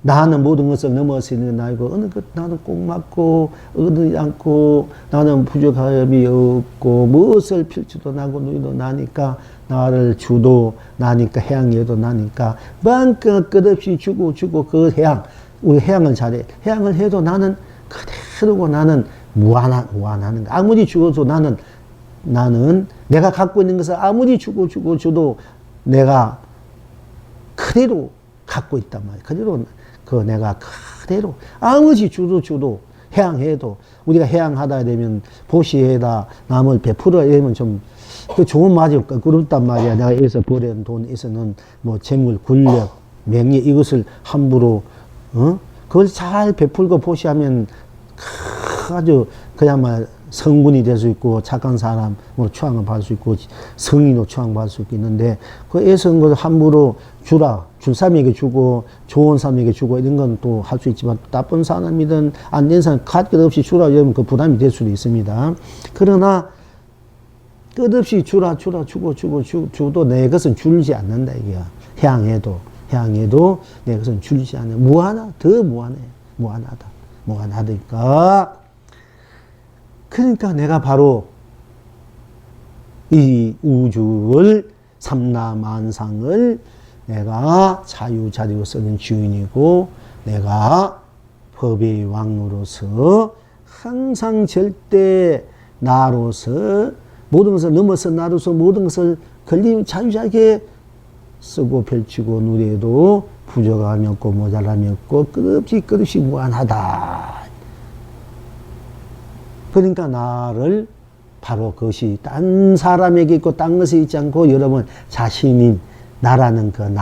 나는 모든 것을 넘어서는 나이고 어느 것 나는 꼭 맞고 얻지 않고 나는 부족함이 없고 무엇을 펼치도 나고 누이도 나니까 나를 주도 나니까 해양에도 나니까 만큼 끝없이 주고 그 해양 우리 해양을 잘해. 해양을 해도 나는 그대로고 나는 무한하는 거. 아무리 죽어도 나는 내가 갖고 있는 것을 아무리 줘도 내가 그대로 갖고 있단 말이야. 그대로 내가 그대로 아무리 줘도 해양해도 우리가 해양하다 되면 보시에다 남을 베풀어야 되면 좀 좋은 말이 그렇단 말이야. 내가 여기서 버린 돈에서는 재물, 권력, 명예 이것을 함부로 그걸 잘 베풀고 보시하면 아주 그야말로 성분이 될 수 있고 착한 사람으로 추앙을 받을 수 있고 성인으로 추앙받을 수 있는데 그 애쓰는 것을 함부로 줄 사람에게 주고 좋은 사람에게 주고 이런 건 또 할 수 있지만 나쁜 사람이든 안 된 사람 갈 것 없이 주라 이러면 그 부담이 될 수도 있습니다. 그러나 끝없이 주도 내 것은 줄지 않는다 이게야. 해양에도 내 것은 줄지 않는 더 무한하니까 그러니까 내가 바로 이 우주를 삼라만상을 내가 자유자리로 쓰는 주인이고 내가 법의 왕으로서 항상 절대 나로서 모든 것을 넘어서 나로서 모든 것을 자유자게 쓰고 펼치고 누려도 부족함이 없고 모자람이 없고 끝없이 무한하다. 그러니까 나를 바로 그것이 딴 사람에게 있고 딴 것에 있지 않고 여러분 자신인 나라는 그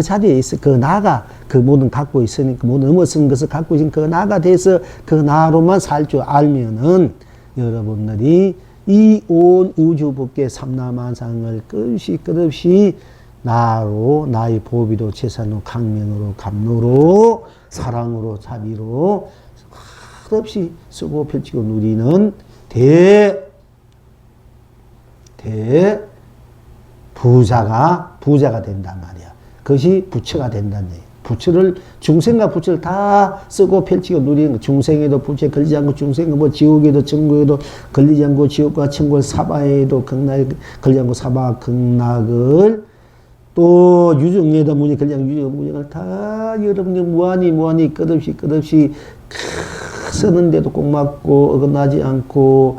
자리에 있어. 그 나가 그 모든 갖고 있으니까 모든 넘어선 것을 갖고 있으니 그 나가 돼서 그 나로만 살 줄 알면은 여러분들이 이 온 우주 법계 삼라만상을 끝없이 나로 나의 보비로 재산으로 강명으로 감로로 사랑으로 자비로 끝없이 쓰고 펼치고 누리는 부자가 된단 말이야. 그것이 부처가 된다는 얘기야. 중생과 부처를 다 쓰고 펼치고 누리는 거. 중생에도 부처에 걸리지 않고 중생은 지옥에도 천국에도 걸리지 않고 지옥과 천국을 사바에도 걸리지 않고 사바 극락을 또 유정예도 문이 그냥 유정 문을 다 여러분이 무한히 끝없이 쓰는데도 꼭 맞고 어긋나지 않고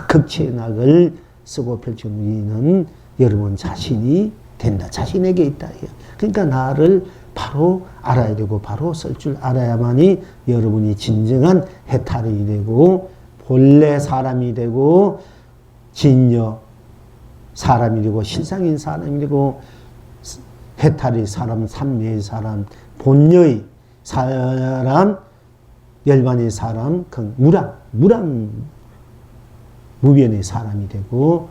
극치의 낙을 쓰고 펼친 우리는 여러분 자신이 된다. 자신에게 있다. 그러니까 나를 바로 알아야 되고 바로 쓸 줄 알아야만이 여러분이 진정한 해탈이 되고 본래 사람이 되고 진여 사람이 되고 실상인 사람이 되고 해탈의 사람, 삼매의 사람, 본여의 사람, 열반의 사람, 무변의 사람이 되고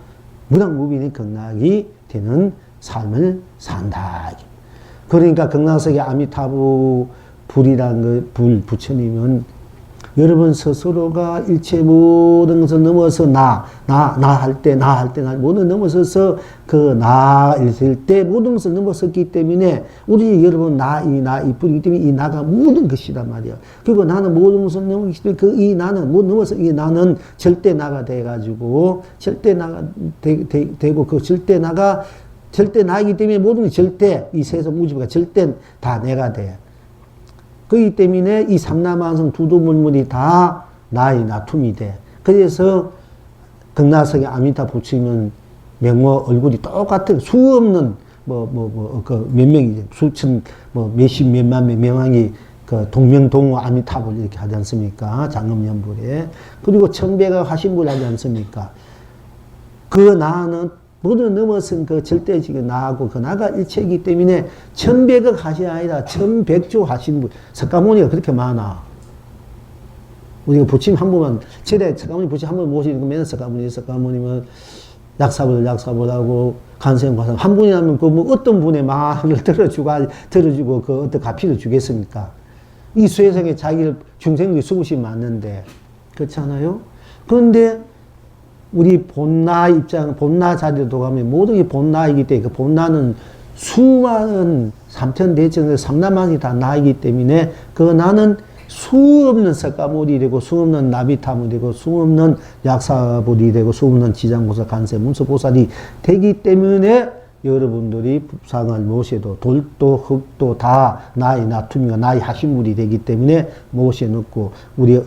무량무변의 극락이 되는 삶을 산다. 그러니까 극락석의 아미타부 불이라는 불 부처님은 여러분 스스로가 일체 모든 것을 넘어서 나 할 때 모든 넘어서서 그 나 있을 때 모든 것을 넘어섰기 때문에 우리 여러분 이 불이기 때문에 이 나가 모든 것이란 말이야. 그리고 나는 모든 것을 넘어기 때문에 그 이 나는 못 넘어서 이 나는 절대 나가 돼가지고 절대 나가 되고 그 절대 나이기 때문에 모든 게 절대 이 세상 무지가 절대 다 내가 돼. 그렇기 때문에 이 삼라만성 두두물물이 다 나의 나툼이 돼. 그래서 극락석의 아미타 부처님은 명모 얼굴이 똑같은 수 없는 몇 명이 수천 몇십 몇만 명왕이 그 동명동호 아미타불 이렇게 하지 않습니까? 장엄연불에. 그리고 천배가 화신불 하지 않습니까? 그 나는 모두 넘어선 그 절대적인 나하고 그 나가 일체이기 때문에 천백억 하신이 아니라 천백조 하신 석가모니가 그렇게 많아. 우리가 부처님 한 분만 절에 석가모니 부처님 한 분 모시는 거 맨날 석가모니면 약사불하고 간생과상 한 분이라면 그 뭐 어떤 분의 말을 들어주고 그 어떤 가피를 주겠습니까? 이 세상에 자기를 중생들이 수없이 많는데 그렇잖아요. 그런데 우리 본나 본나 자리도 가면 모든 게 본나이기 때문에 그 본나는 수많은 삼천대천에서 삼라만이 다 나이기 때문에 그 나는 수없는 석가모니 되고 수없는 나비타무 되고 수없는 약사불이 되고 수없는 지장보살 간세 문수보살이 되기 때문에 여러분들이 불상을 모셔도 돌도 흙도 다 나의 나툼이가 나의 하신물이 되기 때문에 모셔놓고 우리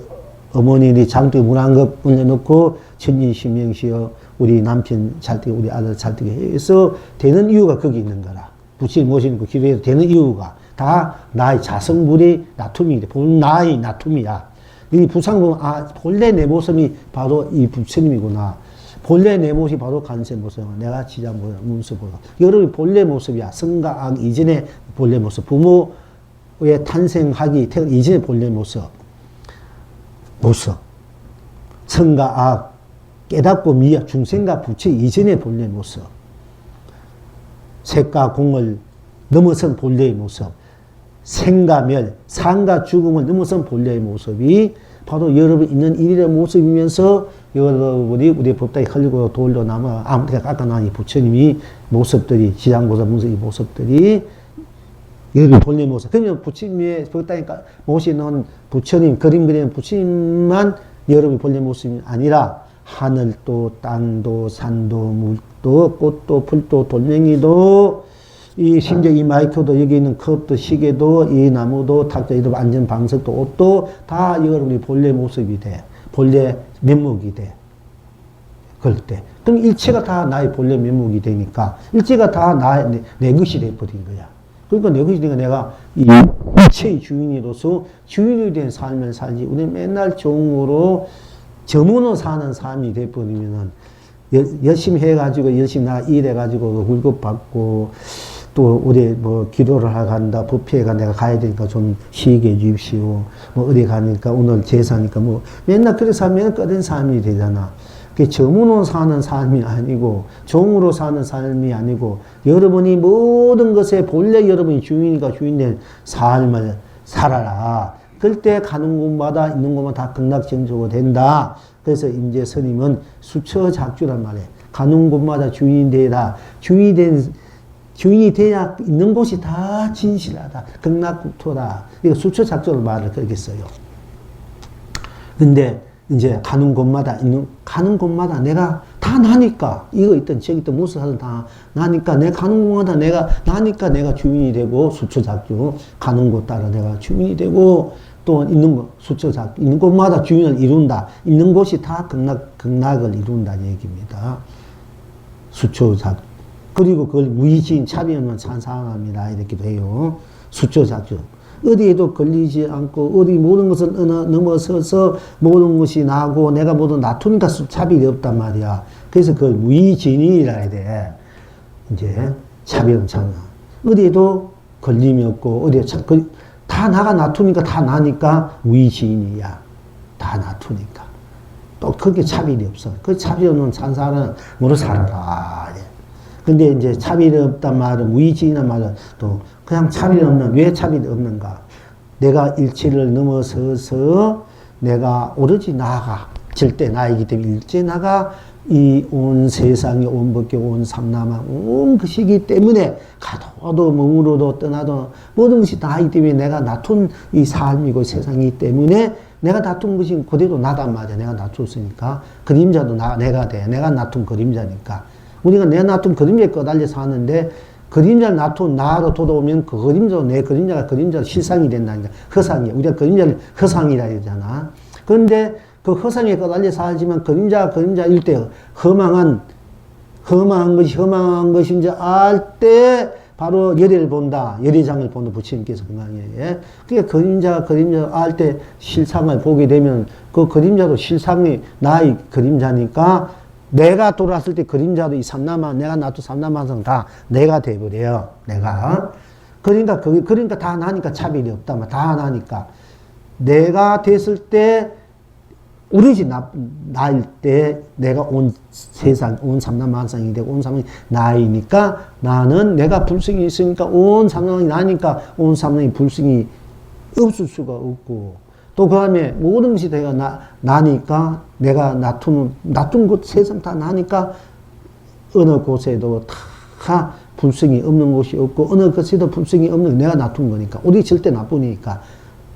어머니들이 장독에 물 한 컵 올려놓고 천진신명시여 우리 남편 잘되게 우리 아들 잘되게 해서 되는 이유가 거기 있는 거라. 부처님 모시는 거 기도해서 되는 이유가 다 나의 자성물의 나툼이래. 본 나의 나툼이야. 이 부상 보면 본래 내 모습이 바로 이 부처님이구나. 본래 내 모습이 바로 간세모습. 내가 지장보다 문수보다. 여러분이 본래 모습이야. 성과 악 이전의 본래 모습. 부모의 탄생하기 이전의 본래 모습. 성과 악, 깨닫고 미약, 중생과 부처 이전의 본래의 모습. 색과 공을 넘어선 본래의 모습. 생과 멸, 삶과 죽음을 넘어선 본래의 모습이 바로 여러분 있는 일일의 모습이면서 여러분이 우리 법당에 흘리고 돌로 남아 아무데나 깎아놓은 이 부처님이 모습들이, 지장보살 문서의 모습들이 여러분 본래 모습. 그러면 부처님의 법당에 모시는 부처님, 그림 그리는 부처님만 여러분의 본래 모습이 아니라 하늘도, 땅도, 산도, 물도, 꽃도, 풀도, 돌멩이도, 이 심지어 이 마이크도 여기 있는 컵도, 시계도, 이 나무도, 탁자, 이런 안전 방석도, 옷도 다 여러분의 본래 모습이 돼. 본래 면목이 돼. 그럴 때. 그럼 일체가 다 나의 본래 면목이 되니까 일체가 다 내 것이 돼버린 거야. 그러니까 내 것이 되니까 내가 이 일체의 주인으로서 주인이 된 삶을 살지. 우리는 맨날 종으로 점으로 사는 삶이 돼버리면은 열심히 해가지고 열심히 나 일해가지고 월급 받고 또 우리 뭐 기도를 하러 간다 법회가 내가 가야 되니까 좀 쉬게 해주십시오. 뭐 어디 가니까 오늘 제사니까 뭐 맨날 그래서 하면 꺼낸 삶이 되잖아. 그게 점으로 사는 삶이 아니고 종으로 사는 삶이 아니고 여러분이 모든 것에 본래 여러분이 주인이니까 주인된 삶을 살아라. 그럴 때 가는 곳마다 있는 곳마다 다 극락정조가 된다. 그래서 임재 스님은 수처작주란 말이에요. 가는 곳마다 주인이 되라. 주인이 돼야 있는 곳이 다 진실하다. 극락국토다. 이거 수처작주로 말을 그렇게 써요. 근데 이제 가는 곳마다 내가 다 나니까. 이거 있든 저기 있든 무슨 하든 다 나니까 내 가는 곳마다 내가 나니까 내가 주인이 되고 수처작주 가는 곳 따라 내가 주인이 되고 또 있는 곳 수처작 있는 곳마다 주인을 이룬다. 있는 곳이 다 극락을 이룬다는 얘기입니다. 수처작 그리고 그걸 무의지인 차비 없는 산상합니다. 이렇게도 해요. 수처작주 어디에도 걸리지 않고 어디 모든 것을 넘어서서 모든 것이 나고 내가 모든 놔두니까 차별이 없단 말이야. 그래서 그걸 무의진이라 해야 돼. 이제 차별 없잖아. 어디에도 걸림이 없고 어디에 다 나가 놔두니까 다 나니까 무의진이야. 다 놔두니까. 또 그렇게 차별이 없어. 그 차별 없는 산사는 뭐로 살아라. 근데 이제 차별이 없단 말은 무의지인한 말은 또 그냥 차별이 없는 왜 차별이 없는가? 내가 일체를 넘어서서 내가 오로지 나가 절대 나이기 때문에 일체 나가 이 온 세상에 온 법계 온 삼남한 온 것이기 때문에 가도도 머무러도 떠나도 모든 것이 나이기 때문에 내가 놔둔 이 삶이고 세상이기 때문에 내가 놔둔 것이 그대로 나단 말이야. 내가 놔뒀으니까 그림자도 내가 돼. 내가 놔둔 그림자니까. 우리가 내 놔둔 그림자에 꺼달려 사는데 그림자를 놔둔 나로 돌아오면 그 그림자로 내 그림자가 그림자로 실상이 된다니까. 허상이야. 우리가 그림자를 허상이라 그러잖아. 그런데 그 허상에 꺼달려 살지만 그림자일 때 허망한 것인지 알 때 바로 열애를 본다. 열애장을 본다. 부처님께서 그만이에요. 그러니까 그림자 알 때 실상을 보게 되면 그 그림자도 실상이 나의 그림자니까 내가 돌아왔을 때 그림자도 이 삼남한, 내가 놔둔 삼남한성 다 내가 돼버려요. 내가. 그러니까 다 나니까 차별이 없다. 다 나니까. 내가 됐을 때, 오로지 나일 때 내가 온 세상, 온 삼남한상이 되고 온 삼남이 나이니까 나는 내가 불승이 있으니까 온 삼남이 나니까 온 삼남이 불승이 없을 수가 없고 또 그 다음에 모든 것이 내가 나니까 내가 놔둔 곳 세상 다 나니까 어느 곳에도 다 불승이 없는 곳이 없고 어느 곳에도 불승이 없는 내가 놔둔 거니까 우리 절대 나쁘니까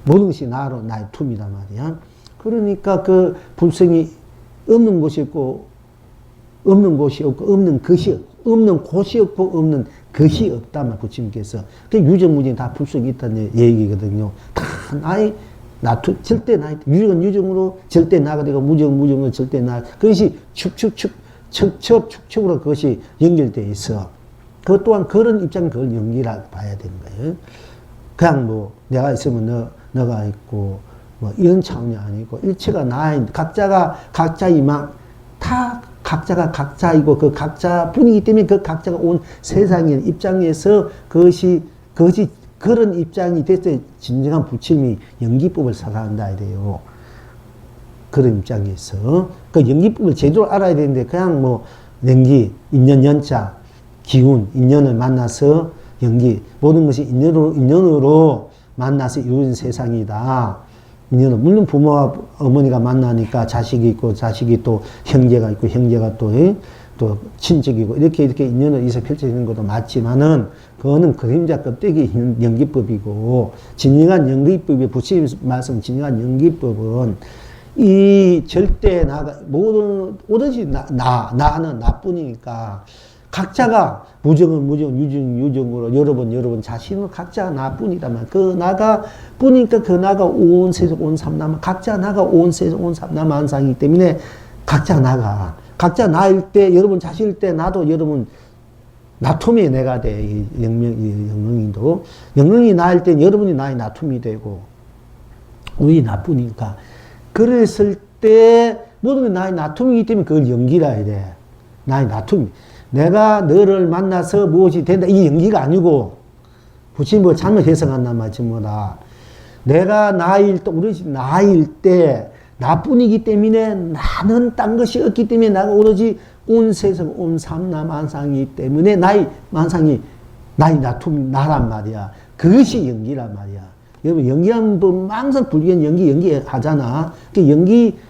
모든 것이 나로 나의 툼이란 말이야. 그러니까 그 불승이 없는 곳이 없고 없는 곳이 없고 없는 것이 없는 곳이 없고 없는 것이 없다만 부처님께서 그 유정무정 다 불승이 있다는 얘기거든요. 다 나의 절대 나의 유정은 유정으로 절대 나가 되고 무정으로 절대 나. 그것이 축으로 그것이 연결되어 있어. 그것 또한 그런 입장 그걸 연기라 봐야 되는 거예요. 그냥 뭐 내가 있으면 너가 있고 뭐 이런 차원이 아니고 일체가 나인 각자가 각자이만 다 각자가 각자이고 그 각자뿐이기 때문에 그 각자가 온 세상의 입장에서 그것이 그런 입장이 됐을 때 진정한 부처님이 연기법을 사랑한다 해야 돼요. 그런 입장에서 그 연기법을 제대로 알아야 되는데 그냥 뭐 연기, 인연 연자, 기운, 인연을 만나서 연기 모든 것이 인연으로 만나서 이루어진 세상이다. 인연은 물론 부모와 어머니가 만나니까 자식이 있고 자식이 또 형제가 있고 형제가 또 친척이고 이렇게 인연을 있어 펼쳐지는 것도 맞지만은 그거는 그림자 껍데기 연기법이고 진정한 연기법이 부처님 말씀 진정한 연기법은 이 절대 모든 오로지 나는 나뿐이니까 각자가 무정은 무정, 유정으로 여러분 자신은 각자 나뿐이다만 그 나가 뿐이니까 그 나가 온 세상 온 삼남 각자 나가 온 세상 온 삼남 한상이기 때문에 각자 각자 나일 때 여러분 자신일 때 나도 여러분 나툼이 내가 돼. 영능이도 영능이 나일 때 여러분이 나의 나툼이 되고 우리 나뿐이니까 그랬을 때 모든 게 나의 나툼이기 때문에 그걸 연기라 해야 돼. 나의 나툼. 내가 너를 만나서 무엇이 된다. 이게 연기가 아니고, 부처님 뭐 잘못 해석한단 말이지, 뭐다. 내가 오로지 나일 때, 나뿐이기 때문에 나는 딴 것이 없기 때문에 나가 오로지 온 세상, 온 삼남 만상이기 때문에 나의 만상이, 나의 나툼, 나란 말이야. 그것이 연기란 말이야. 여러분, 연기하면 뭐 항상 불교는 연기 하잖아.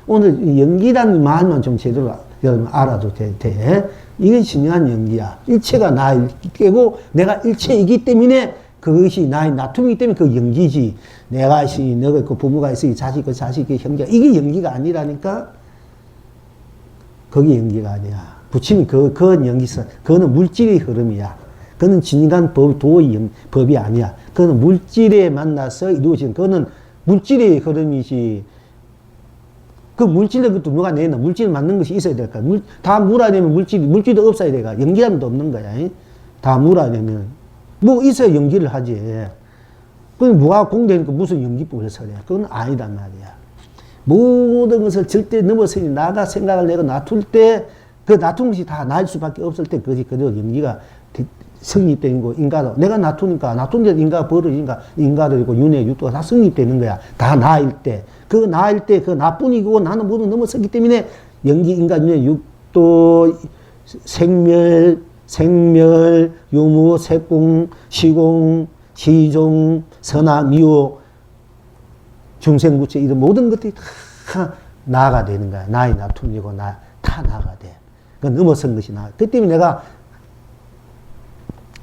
오늘 연기라는 말만 좀 제대로 여러분 알아도 돼. 이게 진정한 연기야. 일체가 나일 때고 내가 일체이기 때문에 그것이 나의 나툼이기 때문에 그 연기지. 내가 있으니 너가 있고 부모가 있으니 자식이 형제가 이게 연기가 아니라니까. 그게 연기가 아니야. 부처님 그건 연기선, 그거는 물질의 흐름이야. 그거는 진간 도의 법이 아니야. 그거는 물질에 만나서 이루어진, 그거는 물질의 흐름이지. 그 물질의 것도 누가 내나? 물질 맞는 것이 있어야 될까? 다 물어내면 물질도 없어야 돼가. 연기라면 없는 거야. 다 물어내면. 뭐 있어야 연기를 하지. 그럼 뭐가 공되니까 무슨 연기법을 써야 돼? 그건 아니단 말이야. 모든 것을 절대 넘어서니 나가 생각을 내고 놔둘 때, 그 놔둔 것이 다 나일 수밖에 없을 때 그것이 그대로 연기가 성립되는 거, 인가도. 내가 놔두니까, 놔둔 데 인가가 벌어지니까 인가도 있고 윤회, 육도가 다 성립되는 거야. 다 나일 때. 그 나일 때 그 나뿐이고 나는 모두 넘어섰기 때문에 연기, 인가, 윤회, 육도, 생멸, 유무, 색공, 시공, 시종, 선악, 미호, 중생구체, 이런 모든 것들이 다 나가 되는 거야. 나의 나툼이고 다 나가 돼. 그 넘어선 것이 나. 그 때문에 내가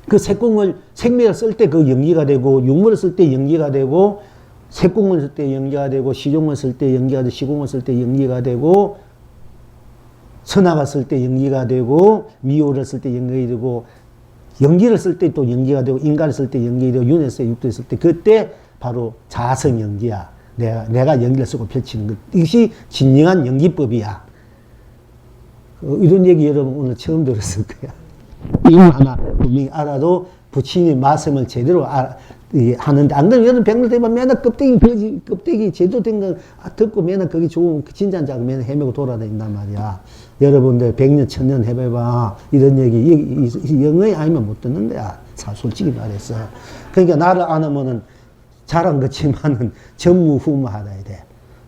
그 색공을, 생명을 쓸 때 그 연기가 되고, 육물을 쓸 때 연기가 되고, 색공을 쓸 때 연기가 되고, 시종을 쓸 때 연기가 되고, 시공을 쓸 때 연기가 되고, 선악을 쓸 때 연기가 되고, 미호를 쓸 때 연기가 되고, 연기를 쓸 때 또 연기가 되고, 인가를 쓸 때 연기가 되고, 윤회를 쓸 때, 육도를 쓸 때, 그때 바로 자성 연기야. 내가 연기를 쓰고 펼치는 것. 이것이 진정한 연기법이야. 이런 얘기 여러분 오늘 처음 들었을 거야. 이거 하나 분명히 알아도 부처님 말씀을 제대로 하는데, 안 그러면 여러분 백날 되면 맨날 껍데기 제대로 된 거 듣고 맨날 거기 좋은 진짜인 줄 알고 맨날 헤매고 돌아다닌단 말이야. 여러분들 100년, 1000년 해봐봐. 이런 얘기, 영어에 아니면 못 듣는 거야. 솔직히 말해서. 그러니까 나를 안 하면은 잘한 것지만은 전무후무하다야 돼.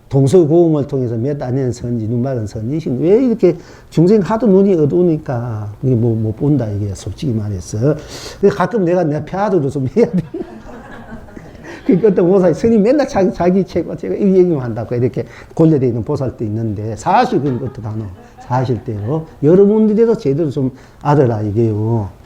동서고음을 통해서 몇 안에는 선지, 눈막은 선지신. 왜 이렇게 중생 하도 눈이 어두우니까, 이게 못 본다, 이게 솔직히 말해서. 가끔 내가 폐하도도 좀 해야 돼. 그러니까 어떤 보살, 스님 맨날 자기 제가 이 얘기만 한다고 이렇게 골려되어 있는 보살도 있는데, 사실 그건 어떡하노? 사실대로. 여러분들도 제대로 좀 알아라, 이게요.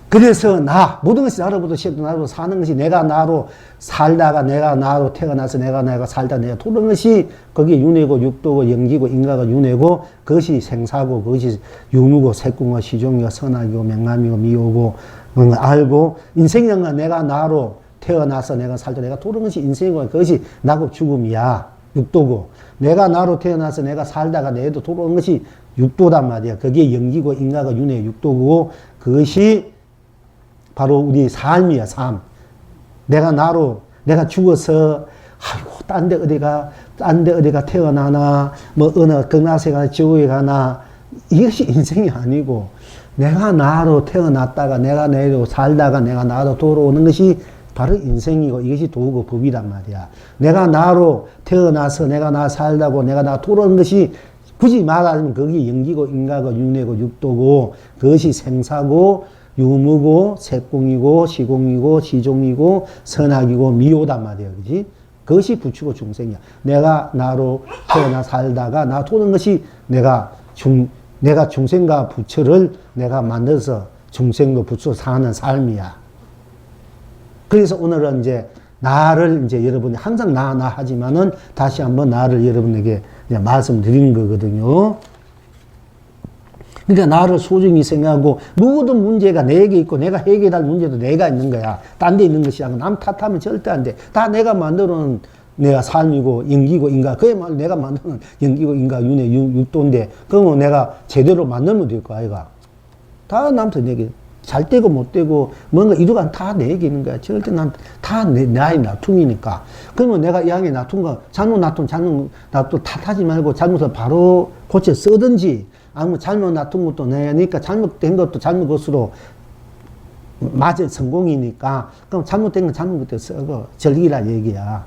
그래서 모든 것이 나로부터 시작도 나로 사는 것이 내가 나로 살다가 내가 나로 태어나서 내가 살다 내가 도는 것이 거기에 윤회고 육도고 영기고 인가가 윤회고, 그것이 생사고, 그것이 유무고 색공고 시종이고 선악이고 명남이고 미호고 뭔가 알고, 인생이란 내가 나로 태어나서 내가 살다 내가 도는 것이 인생이고, 그것이 나고 죽음이야. 육도고, 내가 나로 태어나서 내가 살다가 내도 도는 것이 육도단 말이야. 그게 영기고 인가가 윤회 육도고, 그것이 바로 우리 삶이야, 삶. 내가 죽어서, 아이고, 딴 데 어디가 태어나나, 뭐, 어느 극락세 가나, 지옥에 가나, 이것이 인생이 아니고, 내가 나로 태어났다가, 내가 내로 살다가, 내가 나로 돌아오는 것이 바로 인생이고, 이것이 도고 법이란 말이야. 내가 나로 태어나서, 내가 나 살다고, 내가 나 돌아오는 것이, 굳이 말하자면, 그게 영기고, 인가고, 윤회고, 육도고, 그것이 생사고, 유무고, 색공이고, 시공이고, 시종이고, 선악이고, 미호단 말이야. 그지? 그것이 부처고 중생이야. 내가 나로 태어나 살다가 나 도는 것이 내가 중생과 부처를 내가 만들어서 중생과 부처 사는 삶이야. 그래서 오늘은 이제 나를 이제 여러분이 항상 나 하지만은 다시 한번 나를 여러분에게 말씀드리는 거거든요. 그러니까 나를 소중히 생각하고, 모든 문제가 내게 있고 내가 해결할 문제도 내가 있는 거야. 딴 데 있는 것이 아니고 남 탓하면 절대 안 돼. 다 내가 만들어놓은 내가 삶이고 영기고 인가, 그야말로 내가 만드는 영기고 인가 윤회 육도인데, 그러면 내가 제대로 만들면 될 거 아이가. 다 남한테 내게 잘 되고 못 되고 뭔가 이루가 다 내게 있는 거야. 절대 나의 나툼이니까. 그러면 내가 이 양에 나툰 거 잘못 나툰 탓하지 말고 잘못을 바로 고쳐 쓰든지, 아무 잘못 놔둔 것도 내니까 잘못된 것도 잘못 것으로 맞아 성공이니까, 그럼 잘못된 건 잘못 것도 쓰고 즐기라 얘기야.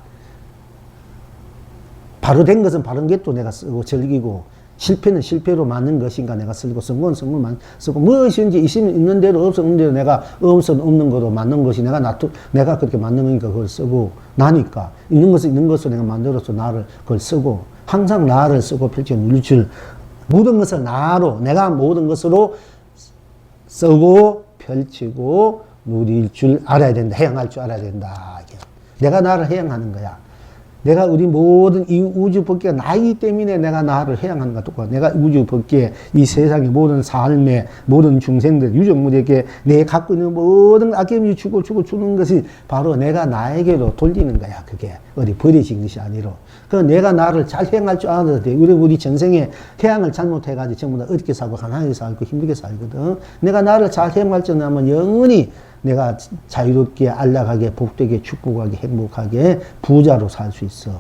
바로 된 것은 바른 것도 내가 쓰고 즐기고, 실패는 실패로 맞는 것인가 내가 쓰고, 성공은 성공만 쓰고, 무엇인지 있으면 있는 대로 없으면 없는 대로 내가 없는 거로 맞는 것이 내가 그렇게 만든 거니까 그걸 쓰고, 나니까 있는 것은 있는 것으로 내가 만들어서 나를 그걸 쓰고, 항상 나를 쓰고 펼쳐 누릴 줄, 모든 것을 내가 모든 것으로 쓰고 펼치고 누릴 줄 알아야 된다. 해양할 줄 알아야 된다. 내가 나를 해양하는 거야. 내가 우리 모든 이 우주 법계가 나이기 때문에 내가 나를 해양하는 것과 똑같아. 내가 우주 법계, 이 세상의 모든 삶의 모든 중생들, 유전물에게 내 갖고 있는 모든 아낌없이 주는 것이 바로 내가 나에게로 돌리는 거야. 그게 어디 버려진 것이 아니로. 그 내가 나를 잘 해양할 줄 알아야 돼. 우리 전생에 해양을 잘못해가지고 전부 다 어렵게 살고 가난하게 살고 힘들게 살거든. 내가 나를 잘 해양할 줄 알면 영원히 내가 자유롭게 안락하게 복되게 축복하게 행복하게 부자로 살 수 있어.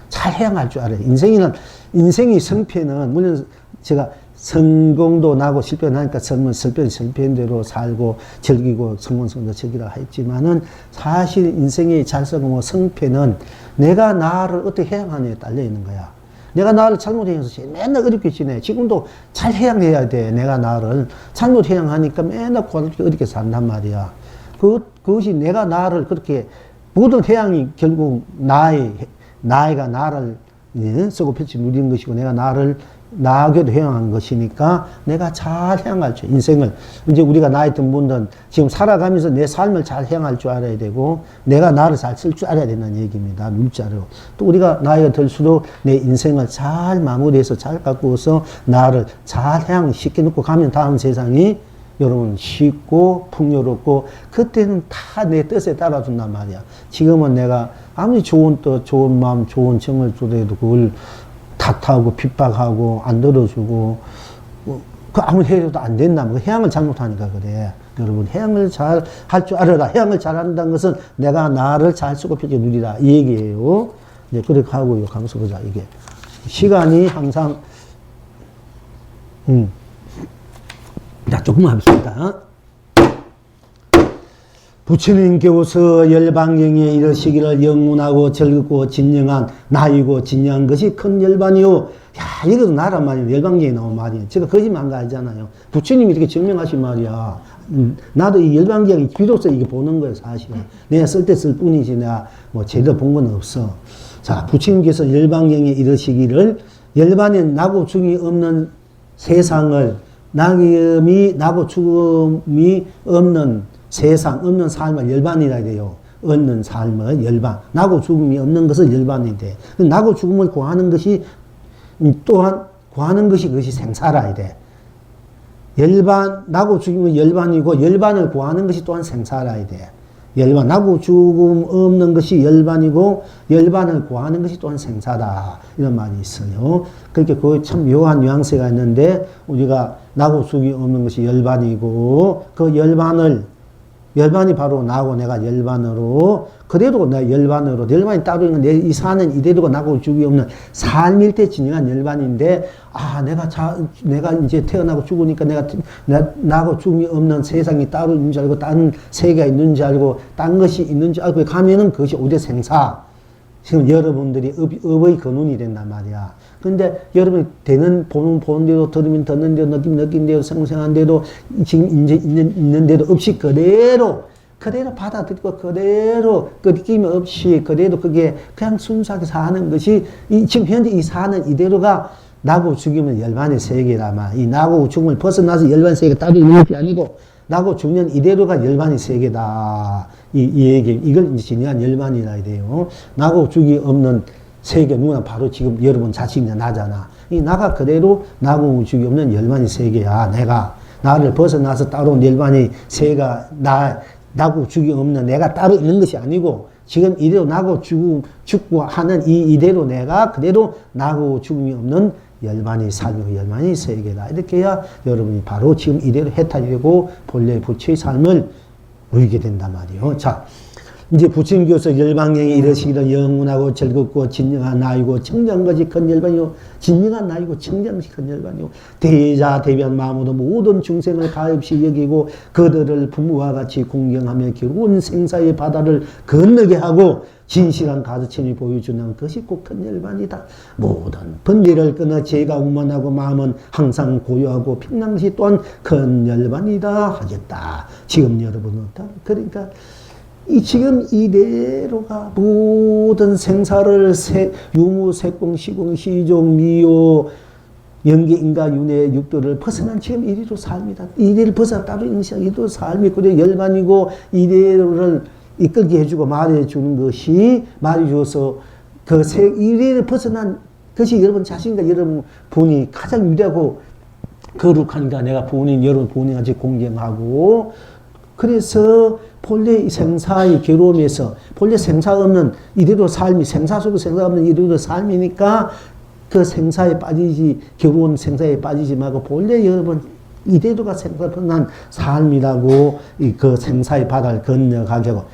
잘 해양할 줄 알아요. 인생이 성패는 물론 제가 성공도 나고 실패도 나니까 실패인 대로 살고 즐기고 성공도 즐기라 했지만은 사실 인생이 잘 살고 성패는 내가 나를 어떻게 해양하느냐에 달려 있는 거야. 내가 나를 잘못해서 맨날 어렵게 지내. 지금도 잘 해양해야 돼. 내가 나를 잘못 해양하니까 맨날 고달프게 어렵게 산단 말이야. 그것이 내가 나를 그렇게 모든 해양이 결국 나이가 나를 쓰고 펼치 누리는 것이고 내가 나에게도 해양한 것이니까 내가 잘 해양할 줄 인생을 이제 우리가 나이 든 분들은 지금 살아가면서 내 삶을 잘 해양할 줄 알아야 되고 내가 나를 잘 쓸 줄 알아야 된다는 얘기입니다. 물자로. 또 우리가 나이가 들수록 내 인생을 잘 마무리해서 잘 가꾸어서 나를 잘 해양시켜 놓고 가면 다음 세상이 여러분 쉽고 풍요롭고 그때는 다 내 뜻에 따라준단 말이야. 지금은 내가 아무리 좋은 뜻, 좋은 마음, 좋은 정을 줘도 그걸 탓하고 핍박하고 안 들어주고 그 아무리 해도 안 된다면 그 해양을 잘못하니까 그래. 여러분 해양을 잘 할 줄 알아라. 해양을 잘 한다는 것은 내가 나를 잘 쓰고 펴게 누리라 이 얘기예요. 이제 그렇게 하고 가면서 보자. 이게 시간이 항상 자, 조금만 하겠습니다. 부처님께서 열방경에 이르시기를 영문하고 즐겁고 진정한 나이고 진정한 것이 큰 열반이요. 야, 이것도 나란 말이에요. 열방경에 나온 말이에요. 제가 거짓말 한 거 아니잖아요. 부처님이 이렇게 증명하신 말이야. 나도 이 열방경이 비로소 이게 보는 거예요, 사실은. 내가 쓸 때 쓸 뿐이지, 내가 뭐 제대로 본 건 없어. 자, 부처님께서 열방경에 이르시기를 열반에 나고 죽이 없는 세상을 나고 죽음이 없는 세상, 없는 삶을 열반이라 돼요. 없는 삶을 열반. 나고 죽음이 없는 것을 열반이 돼. 나고 죽음을 구하는 것이 또한 구하는 것이 그것이 생사라야 돼. 나고 죽음은 열반이고 열반을 구하는 것이 또한 생사라야 돼. 열반, 나고 죽음 없는 것이 열반이고 열반을 구하는 것이 또한 생사다. 이런 말이 있어요. 그렇게 그 참 묘한 뉘앙스가 있는데 우리가 나고 죽음이 없는 것이 열반이고 그 열반이 바로 나고 내가 열반으로 그대로 내가 열반이 따로 있는 내 이 사는 이대로가 나고 죽음이 없는 삶일 때 진정한 열반인데 내가 이제 태어나고 죽으니까 내가 나고 죽음이 없는 세상이 따로 있는 줄 알고 다른 세계가 있는 줄 알고 딴 것이 있는 줄 알고 가면은 그것이 오대 생사. 지금 여러분들이 업의 근원이 된단 말이야. 근데 여러분이 보는 대로, 들으면 듣는 대로, 느낀 대로, 생생한 대로, 지금 이제 있는 대로 없이 그대로 받아들이고 그대로 그 느낌 없이 그대로 그게 그냥 순수하게 사는 것이 지금 현재 이 사는 이대로가 나고 죽으면 열반의 세계라마. 이 나고 죽음을 벗어나서 열반의 세계가 따로 있는 것이 아니고 나고 죽는 이대로가 열반의 세계다. 이 얘기, 이걸 이제 진정한 열반이라 해야 돼요. 나고 죽이 없는 세계, 누구나 바로 지금 여러분 자신이 나잖아. 이 나가 그대로 나고 죽이 없는 열반의 세계야. 나를 벗어나서 따로 열반의 세계가 나고 죽이 없는 내가 따로 있는 것이 아니고 지금 이대로 나고 죽고 하는 이대로 내가 그대로 나고 죽음이 없는 열반의 삶이고 열반의 세계다. 이렇게 해야 여러분이 바로 지금 이대로 해탈이 되고 본래 부처의 삶을 누리게 된단 말이에요. 자, 이제 부처님께서 열방경에 이르시기를 영원하고 즐겁고 진정한 나이고 청정한 것이 큰 열반이요. 진정한 나이고 청정한 것이 큰 열반이요. 대자 대변 마음으로 모든 중생을 가엾이 여기고 그들을 부모와 같이 공경하며 기로운 생사의 바다를 건너게 하고 진실한 가르침이 보여주는 것이 꼭 큰 열반이다. 모든 번뇌를 끊어 죄가 운만하고 마음은 항상 고요하고 평안한 것이 또한 큰 열반이다 하겠다. 지금 여러분은 그러니까 지금 이대로가 모든 생사를 유무, 색공, 시공, 시종, 미요, 연계, 인가, 윤회, 육도를 벗어난 지금 이대로 삶이다. 이대를 벗어나 따로 있는 시간 이대로 삶이 그래 열반이고 이대로를 이끌게 해주고 말해주는 것이 말해줘서 이래를 벗어난 것이 여러분 자신과 여러분 본인이 가장 위대하고 거룩하니까 내가 여러분 본인같이 공경하고, 그래서 본래 생사의 괴로움에서 본래 생사 없는 이대로 삶이, 생사 속에 생사 없는 이대로 삶이니까 그 생사에 빠지지, 괴로운 생사에 빠지지 말고 본래 여러분 이대로가 생사뿐한 삶이라고 그 생사의 바다를 건너가게 하고,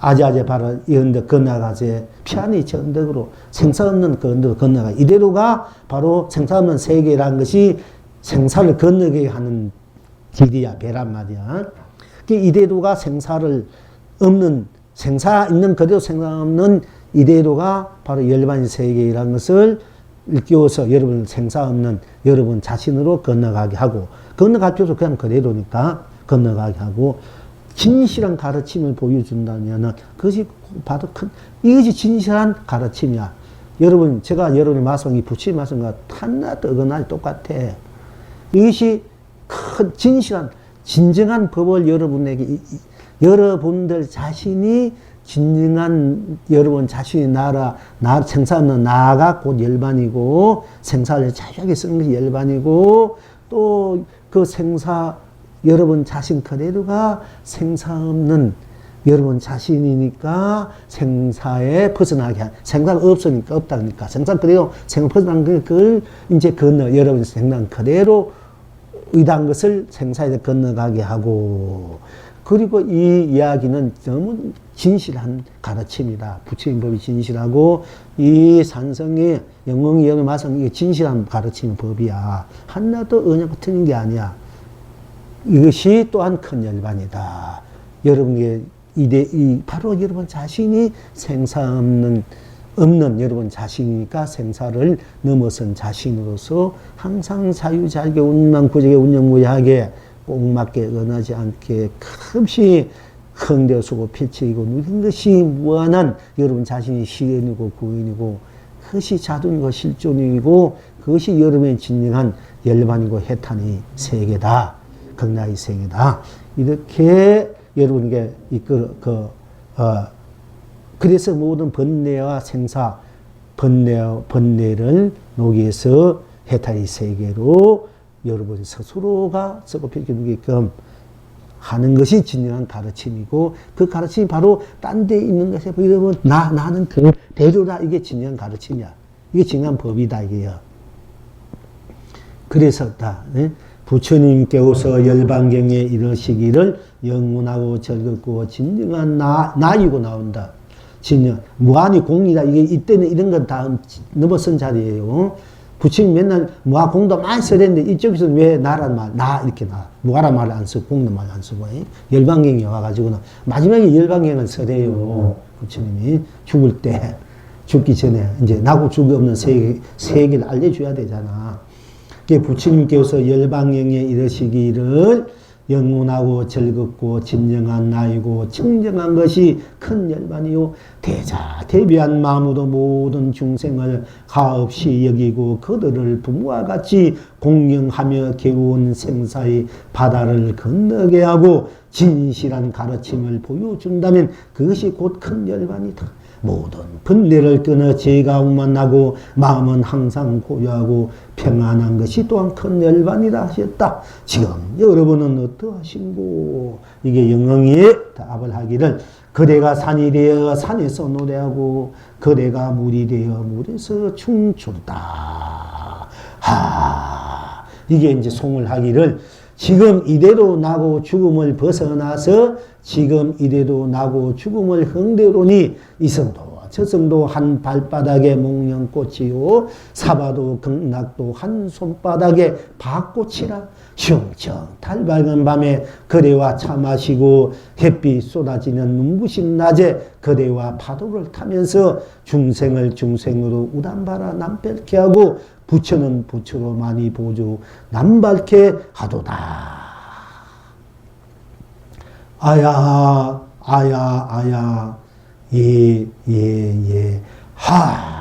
아재아재 바로 이 언덕 건너가세, 피안이 저 언덕으로 생사 없는 그 언덕을 건너가. 이대로가 바로 생사 없는 세계라는 것이 생사를 건너게 하는 길이야, 배란 말이야. 이대로가 생사를 없는, 생사 있는 그대로 생사 없는 이대로가 바로 열반의 세계라는 것을 일깨워서 여러분 생사 없는 여러분 자신으로 건너가게 하고, 건너갈 필요 없어. 그냥 그대로니까 건너가게 하고, 진실한 가르침을 보여준다면 그것이 바로 이것이 진실한 가르침이야. 여러분, 제가 여러분의 말씀, 이 부처의 말씀과 하나도 어긋나지 똑같아. 이것이 큰 진실한, 진정한 법을 여러분에게, 여러분들 자신이 진정한 여러분 자신의 생사 없는 나가 곧 열반이고, 생사를 자유하게 쓰는 것이 열반이고, 또 그 생사, 여러분 자신 그대로가 생사 없는 여러분 자신이니까 생사에 벗어나게 생사가 없으니까 없다니까 생사 그대로 생사 벗어난 그걸 이제 여러분 생사 그대로 의단 것을 생사에 건너가게 하고, 그리고 이 이야기는 너무 진실한 가르침이다. 부처님 법이 진실하고 이 산성의 영웅이 여기 마성 이게 진실한 가르침 법이야. 하나도 언약 틀린 게 아니야. 이것이 또한 큰 열반이다. 여러분의 바로 여러분 자신이 생사 없는 여러분 자신이니까 생사를 넘어선 자신으로서 항상 자유자재 운만구적에 운영무야하게 꽁맞게 언하지 않게 끝없이 흥대수고 필치이고 누린 것이 무한한 여러분 자신이 시인이고 구인이고 그것이 자둔이고 실존이고 그것이 여러분의 진정한 열반이고 해탄의 세계다. 극락의 세계다. 이렇게 여러분에게 그래서 모든 번뇌와 생사, 번뇌를 녹여서 해탈의 세계로 여러분 스스로가 쓰고 펼쳐주게끔 하는 것이 진정한 가르침이고, 그 가르침이 바로 딴 데 있는 것에 여러분 나는 그 대로다. 이게 진정한 가르침이야. 이게 진정한 법이다. 이게요. 그래서 부처님께서 열반경에 이르시기를 영원하고 즐겁고 진정한 나이고 나온다. 진정 무한히 공이다. 이게 이때는 이런 건 다 넘어선 자리예요. 부처님 맨날 무아공도 많이 써랬는데 이쪽에서는 왜 나란 말, 이렇게 무아란 말을 안 쓰고 공도 말 안 쓰고 열반경에 와가지고는 마지막에 열반경을 써래요. 부처님이 죽기 전에 이제 나고 죽이 없는 세계를 알려줘야 되잖아. 부처님께서 열반경에 이르시기를 영원하고 즐겁고 진정한 나이고 청정한 것이 큰 열반이요 대비한 마음으로 모든 중생을 가없이 여기고 그들을 부모와 같이 공경하며 괴로운 생사의 바다를 건너게 하고 진실한 가르침을 보여준다면 그것이 곧 큰 열반이다. 모든 번뇌를 끊어 제가움만 나고 마음은 항상 고요하고 평안한 것이 또한 큰 열반이라 하셨다. 지금 여러분은 어떠하신고? 이게 영흥이 답을 하기를 그대가 산이 되어 산에서 노래하고 그대가 물이 되어 물에서 춤춘다. 이게 이제 송을 하기를 지금 이대로 나고 죽음을 벗어나서 지금 이대로 나고 죽음을 흥대로니 이성도 저성도 한 발바닥에 목련꽃이요 사바도 극락도 한 손바닥에 밭꽃이라 흉청 달밝은 밤에 그대와 차 마시고 햇빛 쏟아지는 눈부신 낮에 그대와 파도를 타면서 중생을 중생으로 우담바라 남별케 하고 부처는 부처로 많이 보조 남발케 하도다. 아야 예 하